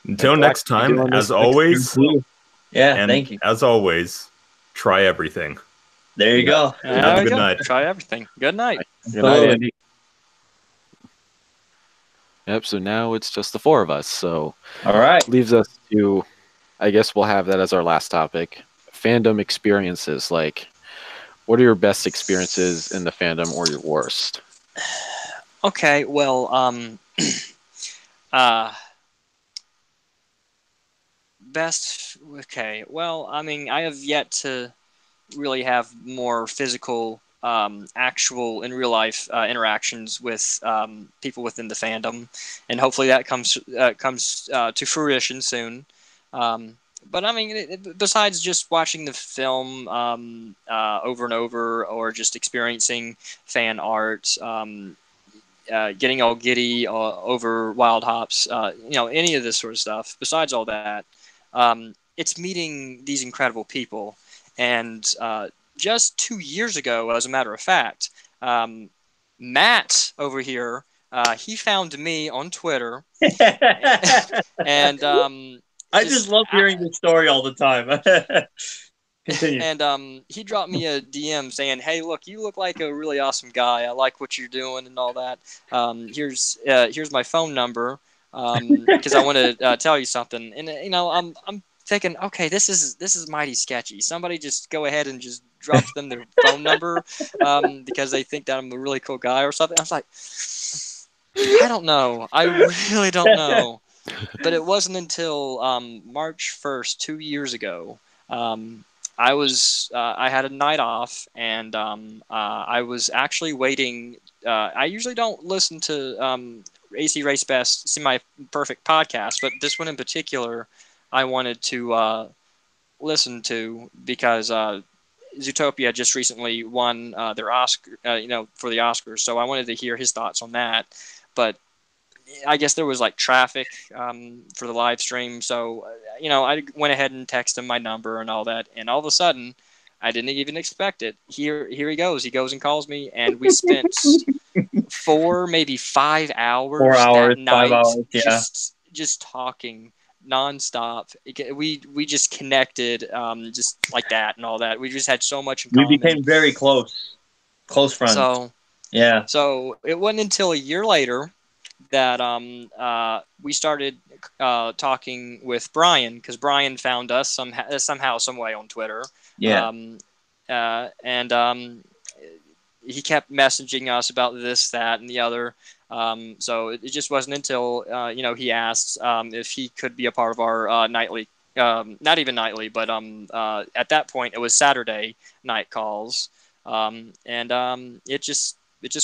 until next time, as always, Yeah, and thank you. as always, try everything. There you go. Have a good night. Try everything. Good night. Good night, Andy. Yep, so now it's just the four of us. So All right. leaves us to, I guess we'll have that as our last topic. Fandom experiences. Like, what are your best experiences in the fandom or your worst? Okay, well, best. Okay, well, I mean, I have yet to really have more physical, actual in real life interactions with people within the fandom, and hopefully that comes to fruition soon. But I mean, besides just watching the film over and over, or just experiencing fan art, getting all giddy over Wild Hops, any of this sort of stuff. Besides all that, it's meeting these incredible people. And just 2 years ago, as a matter of fact, Matt over here, he found me on Twitter, and I just love hearing this story all the time. Continue. And he dropped me a DM saying, "Hey, look, you look like a really awesome guy. I like what you're doing and all that. Here's my phone number because I want to tell you something." And I'm thinking, okay, this is mighty sketchy. Somebody just go ahead and just drops them their phone number because they think that I'm a really cool guy or something. I was like, I don't know. I really don't know. But it wasn't until March 1st, 2 years ago. I had a night off, and I was actually waiting. I usually don't listen to AC Race Best Semi Perfect podcast, but this one in particular, I wanted to listen to because Zootopia just recently won their Oscar, for the Oscars. So I wanted to hear his thoughts on that. But I guess there was like traffic for the live stream, so I went ahead and texted him my number and all that, and all of a sudden, I didn't even expect it. Here he goes. He goes and calls me, and we spent 4, maybe 5 hours. 4 hours, that night, 5 hours, yeah. just talking nonstop. We just connected, just like that and all that. We just had so much in common. We became very close friends. So yeah. So it wasn't until a year later that we started talking with Brian, because Brian found us somehow, some way on Twitter. Yeah. And he kept messaging us about this, that, and the other. So it just wasn't until he asked if he could be a part of our nightly, not even nightly, but at that point it was Saturday night calls, and it just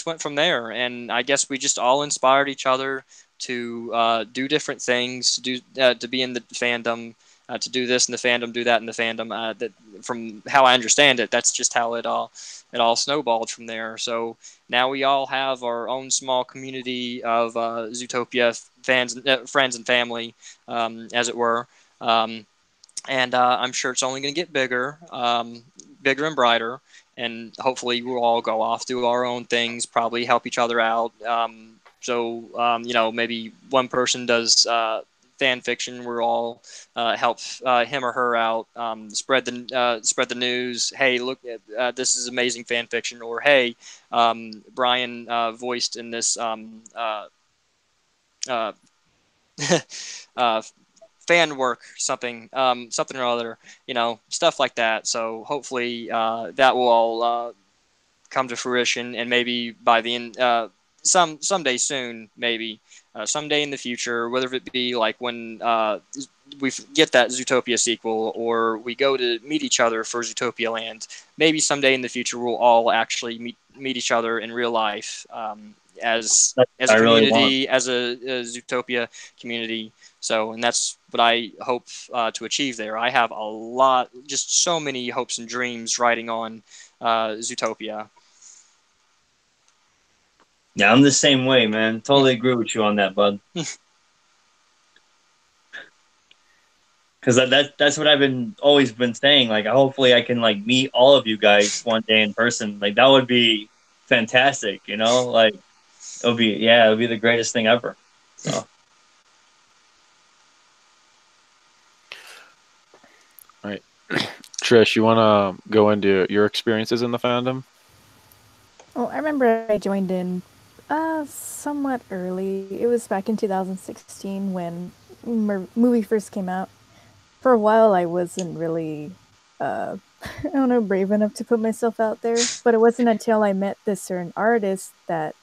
went from there. And I guess we just all inspired each other to do different things, to be in the fandom, to do this in the fandom, do that in the fandom. That from how I understand it, that's just how it all snowballed from there. So now we all have our own small community of Zootopia fans, friends, and family, as it were. And I'm sure it's only going to get bigger, bigger and brighter. And hopefully we'll all go off, do our own things, probably help each other out. Maybe one person does fan fiction. We're all help him or her out, spread the news. Hey, look, this is amazing fan fiction. Or hey, Brian voiced in this fan work, something or other, stuff like that. So hopefully that will all come to fruition, and maybe by the end, someday soon, maybe someday in the future, whether it be like when we get that Zootopia sequel, or we go to meet each other for Zootopia Land. Maybe someday in the future we'll all actually meet each other in real life, as a community, as a Zootopia community. So, and that's what I hope to achieve there. I have a lot, just so many hopes and dreams riding on Zootopia. Yeah, I'm the same way, man. Totally agree with you on that, bud. Because that's what I've always been saying. Like, hopefully I can like meet all of you guys one day in person. Like, that would be fantastic, Like, it would be the greatest thing ever. So. Right. Trish, you want to go into your experiences in the fandom? Well, I remember I joined in somewhat early. It was back in 2016 when movie first came out. For a while, I wasn't really, I don't know, brave enough to put myself out there. But it wasn't until I met this certain artist that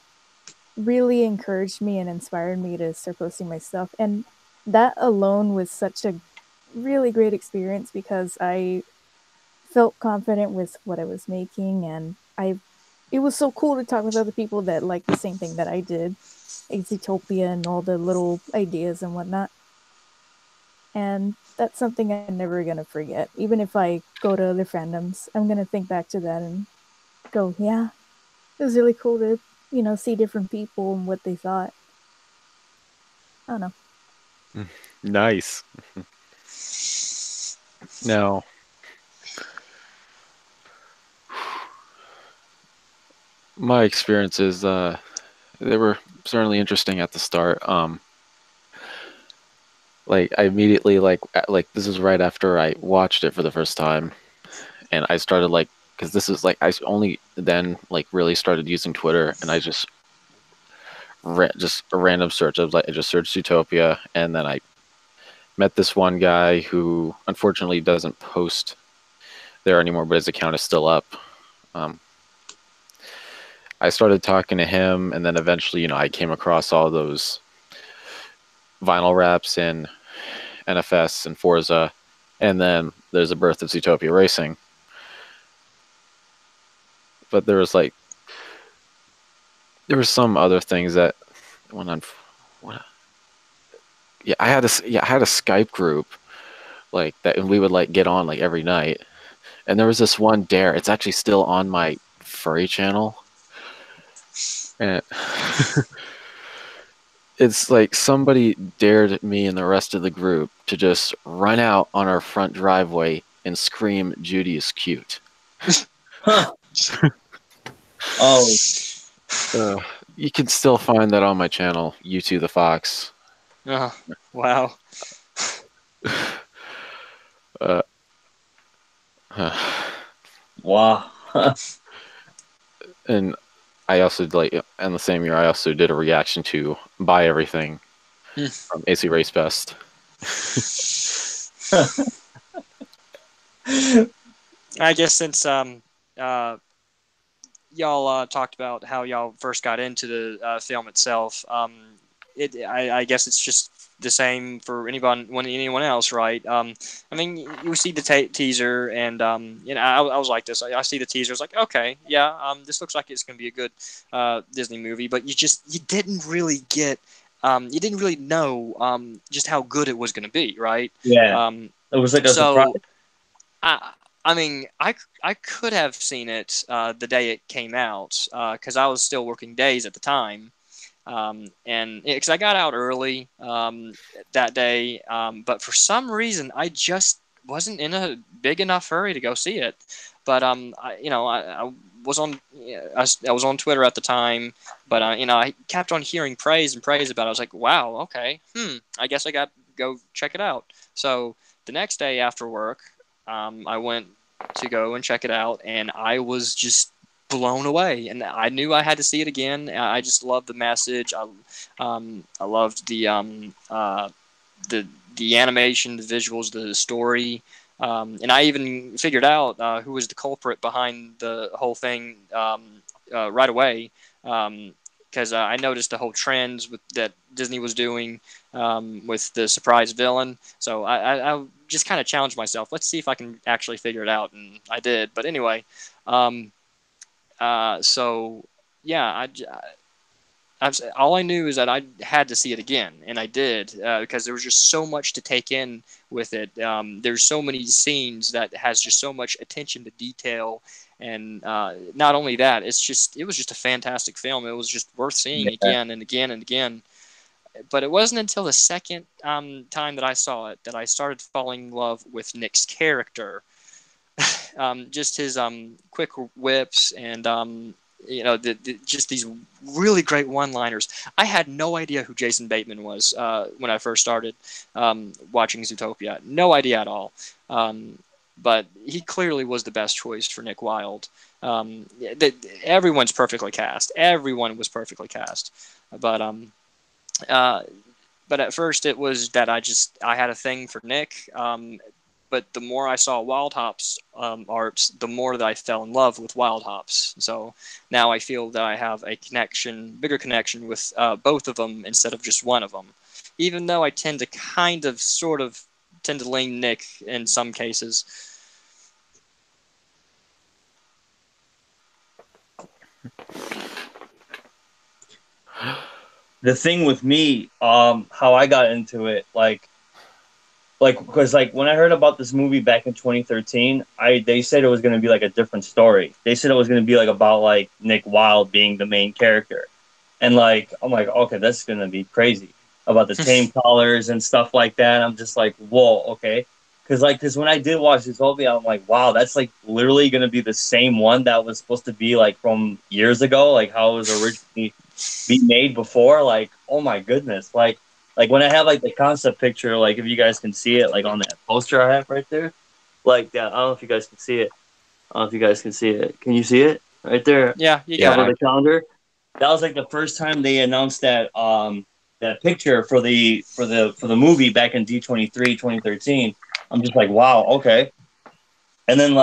really encouraged me and inspired me to start posting my stuff. And that alone was such a really great experience because I felt confident with what I was making, and it was so cool to talk with other people that liked the same thing that I did, like Zootopia and all the little ideas and whatnot. And that's something I'm never gonna forget. Even if I go to other fandoms, I'm gonna think back to that and go, yeah, it was really cool to, see different people and what they thought. I don't know. Nice. Now, my experiences, they were certainly interesting at the start. Like I immediately like this is right after I watched it for the first time, and I started because this is I only then really started using Twitter, and I just just a random search. I just searched Zootopia, and then I met this one guy who unfortunately doesn't post there anymore, but his account is still up. I started talking to him, and then eventually, I came across all those vinyl wraps in NFS and Forza, and then there's a birth of Zootopia Racing. But there was some other things that went on. I had a Skype group that, and we would get on every night. And there was this one dare. It's actually still on my furry channel. And it's somebody dared me and the rest of the group to just run out on our front driveway and scream, "Judy is cute." Oh. You can still find that on my channel, U2 the Fox. Oh, wow. Wow. And I also in the same year I also did a reaction to Buy Everything from AC Race Fest. I guess since y'all talked about how y'all first got into the film itself, I guess it's just the same for anyone else, right? I mean, you see the teaser, and I was like this. I see the teaser. It's like, okay, yeah, this looks like it's going to be a good Disney movie, but you didn't really get, you didn't really know just how good it was going to be, right? Yeah. It was like a surprise. So, I mean, I could have seen it the day it came out because I was still working days at the time, and because I got out early that day, but for some reason I just wasn't in a big enough hurry to go see it. But I was on I was on Twitter at the time, but I kept on hearing praise and praise about it. I was like, wow, okay, I guess I got to go check it out. So the next day after work, I went to go and check it out, and I was just blown away, and I knew I had to see it again. I just loved the message. I loved the animation, the visuals, the story, and I even figured out who was the culprit behind the whole thing right away. Because I noticed the whole trends that Disney was doing with the surprise villain. So I just kind of challenged myself. Let's see if I can actually figure it out, and I did. But anyway, so yeah, all I knew is that I had to see it again, and I did because there was just so much to take in with it. There's so many scenes that has just so much attention to detail, and not only that, it was just a fantastic film. It was just worth seeing again and again and again. But it wasn't until the second time that I saw it that I started falling in love with Nick's character. Just his quick whips and just these really great one-liners. I had no idea who Jason Bateman was when I first started watching Zootopia. No idea at all. But he clearly was the best choice for Nick Wilde. Everyone's perfectly cast. Everyone was perfectly cast. But at first it was that I had a thing for Nick. But the more I saw Wild Hops art, the more that I fell in love with Wild Hops. So now I feel that I have a bigger connection with both of them instead of just one of them. Even though I tend to tend to lean Nick in some cases. The thing with me, how I got into it, because when I heard about this movie back in 2013, they said it was going to be like a different story. They said it was going to be like about like Nick Wilde being the main character, and I'm like, okay, that's going to be crazy about the tame collars and stuff like that. I'm just like, whoa, okay, because when I did watch Zootopia, I'm like, wow, that's like literally going to be the same one that was supposed to be like from years ago, like how it was originally be made before. Like, oh my goodness, like when I have like the concept picture, like if you guys can see it, like on that poster I have right there, like that. I don't know if you guys can see it. I don't know if you guys can see it. Can you see it right there? Yeah, you got it. The calendar. That was like the first time they announced that that picture for the movie back in D23 2013. I'm just like, wow, okay. And then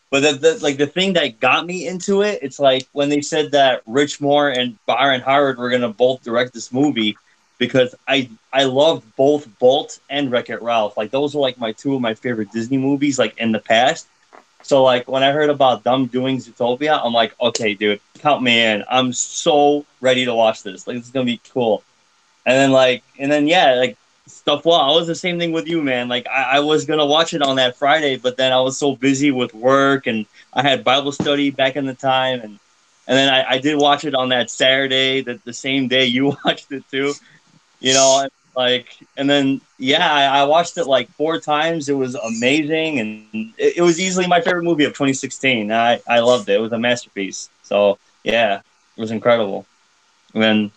but the thing that got me into it, it's like when they said that Rich Moore and Byron Howard were gonna both direct this movie, because I loved both Bolt and Wreck-It Ralph. Like those were like two of my favorite Disney movies like in the past. So like when I heard about them doing Zootopia, I'm like, okay, dude, count me in. I'm so ready to watch this. Like, it's gonna be cool. And then yeah, like stuff. Well, I was the same thing with you, man. Like I was gonna watch it on that Friday, but then I was so busy with work, and I had Bible study back in the time, and then I did watch it on that Saturday, the same day you watched it too. And then yeah, I watched it like 4 times. It was amazing, and it was easily my favorite movie of 2016. I loved it. It was a masterpiece. So yeah, it was incredible. And then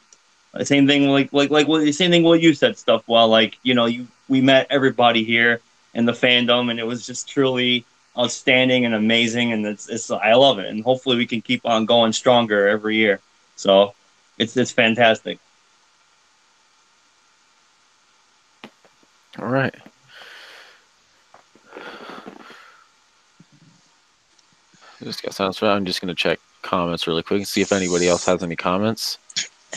the same thing, the same thing what you said, stuff. Well, we met everybody here in the fandom, and it was just truly outstanding and amazing, and it's I love it, and hopefully we can keep on going stronger every year. So it's fantastic. All right. I'm just going to check comments really quick and see if anybody else has any comments.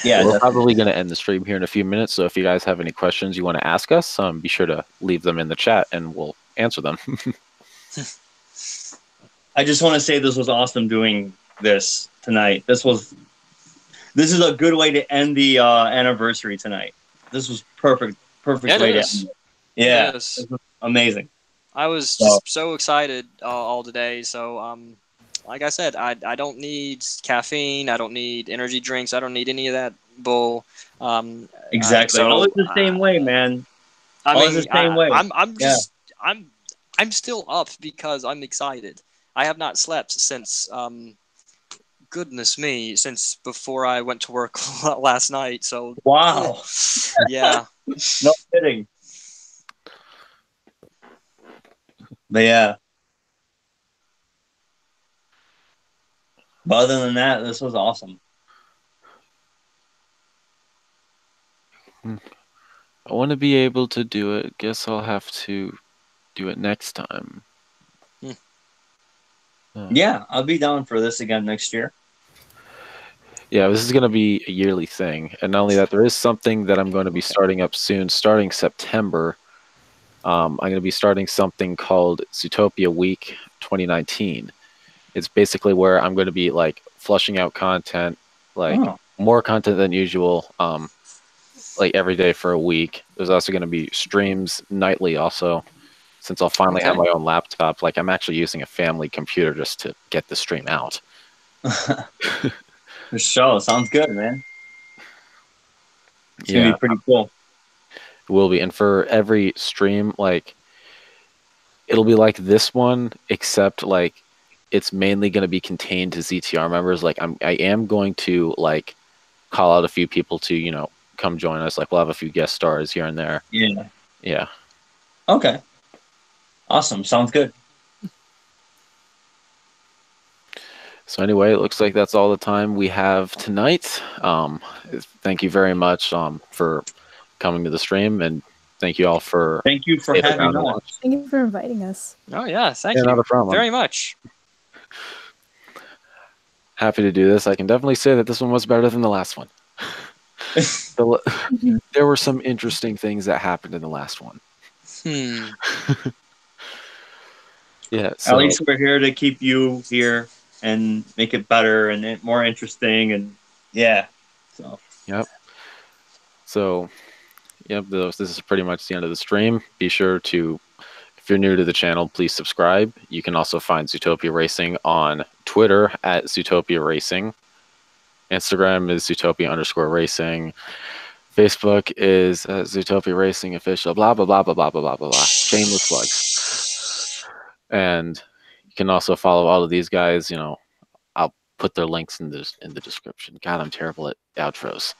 Yeah, we're probably going to end the stream here in a few minutes. So if you guys have any questions you want to ask us, be sure to leave them in the chat and we'll answer them. I just want to say this was awesome doing this tonight. This is a good way to end the anniversary tonight. This was perfect way to end it. Yeah, it was amazing. I was just so excited all today. So, like I said, I don't need caffeine. I don't need energy drinks. I don't need any of that bull. Exactly. I was the same way, man. I was mean, the same way. I'm still up because I'm excited. I have not slept since goodness me, since before I went to work last night. So wow. Yeah. No kidding. But yeah. But other than that, this was awesome. I want to be able to do it. Guess I'll have to do it next time. Yeah, I'll be down for this again next year. Yeah, this is going to be a yearly thing. And not only that, there is something that I'm going to be starting up soon, starting September. I'm going to be starting something called Zootopia Week 2019. It's basically where I'm going to be like flushing out content, like more content than usual, like every day for a week. There's also going to be streams nightly also, since I'll finally have my own laptop. Like I'm actually using a family computer just to get the stream out. For sure. Sounds good, man. It's going to be pretty cool. It will be. And for every stream, like it'll be like this one, except like it's mainly going to be contained to ZTR members. Like I am going to like call out a few people to, you know, come join us. Like we'll have a few guest stars here and there. Yeah. Yeah. Okay. Awesome. Sounds good. So anyway, it looks like that's all the time we have tonight. Thank you very much for coming to the stream, and thank you all for having us. Thank you for inviting us. Oh yeah, thank you. Not a problem. Very much. Happy to do this. I can definitely say that this one was better than the last one. There were some interesting things that happened in the last one. Yeah. So, at least we're here to keep you here and make it better and more interesting, and yeah. So. Yep. So, yep. This is pretty much the end of the stream. Be sure to, if you're new to the channel, please subscribe. You can also find Zootopia Racing on Twitter at Zootopia Racing. Instagram is Zootopia_Racing. Facebook is Zootopia Racing Official. Blah blah blah blah blah blah blah blah. Shameless plugs. And you can also follow all of these guys. You know, I'll put their links in the description. God, I'm terrible at outros.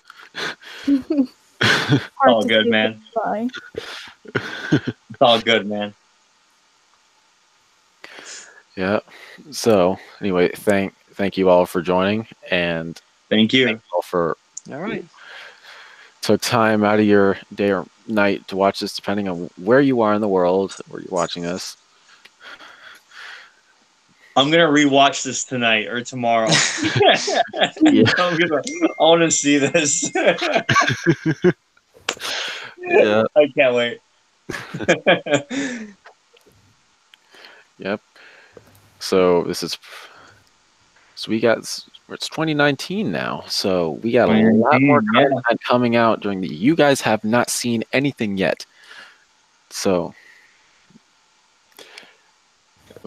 It's all good, man. It's all good, man. Yeah. So anyway, thank you all for joining, and thank you all for all took time out of your day or night to watch this, depending on where you are in the world where you're watching this. I'm gonna rewatch this tonight or tomorrow. I want to see this. Yeah. I can't wait. Yep. So it's 2019 now, so we got a lot more content coming out during the. You guys have not seen anything yet, so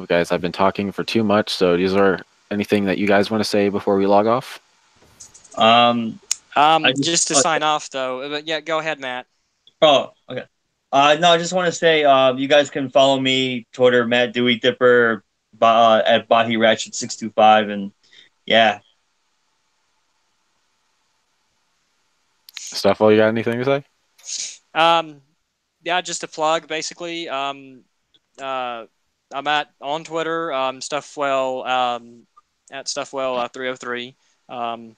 guys, I've been talking for too much. So, is there anything that you guys want to say before we log off? Just to sign off, though. But yeah, go ahead, Matt. Oh, okay. No, I just want to say you guys can follow me Twitter, Matt Dewey Dipper, at Bahi Ratchet 625, and yeah. Stuffwell, you got anything to say? Yeah, just a plug, basically. I'm on Twitter, Stuffwell, at Stuffwell 303. I'm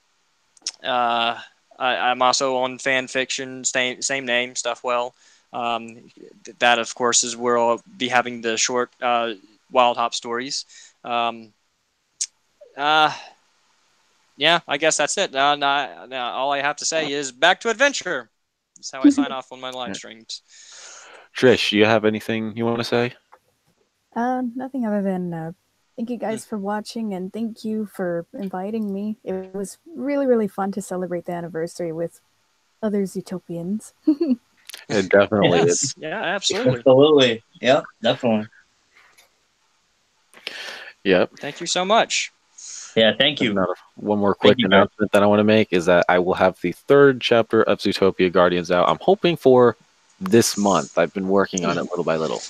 also on fan fiction, same name, Stuffwell. That, of course, is where I'll be having the short Wild Hop stories. Yeah, I guess that's it. All I have to say is back to adventure. That's how I sign off on my live streams. Trish, do you have anything you want to say? Nothing other than thank you guys for watching, and thank you for inviting me. It was really, really fun to celebrate the anniversary with other Zootopians. It definitely yes. is. Yeah, absolutely. Absolutely. Yeah, definitely. Yep. Thank you so much. Yeah, thank you. One more quick you, guys. announcement that I want to make is that I will have the 3rd chapter of Zootopia Guardians out. I'm hoping for this month. I've been working on it little by little.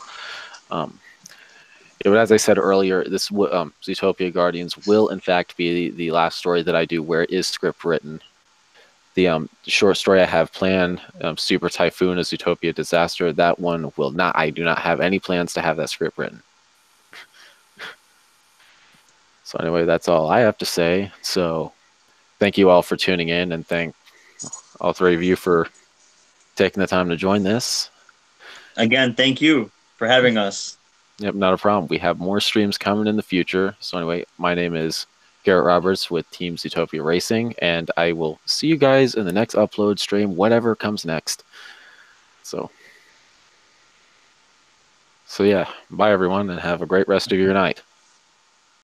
As I said earlier, this Zootopia Guardians will in fact be the last story that I do where it is script written. The short story I have planned, Super Typhoon, a Zootopia Disaster, that one will not. I do not have any plans to have that script written. So anyway, that's all I have to say. So thank you all for tuning in, and thank all 3 of you for taking the time to join this. Again, thank you for having us. Yep, not a problem. We have more streams coming in the future. So anyway, my name is Garrett Roberts with Team Zootopia Racing, and I will see you guys in the next upload stream, whatever comes next. So yeah, bye everyone, and have a great rest of your night.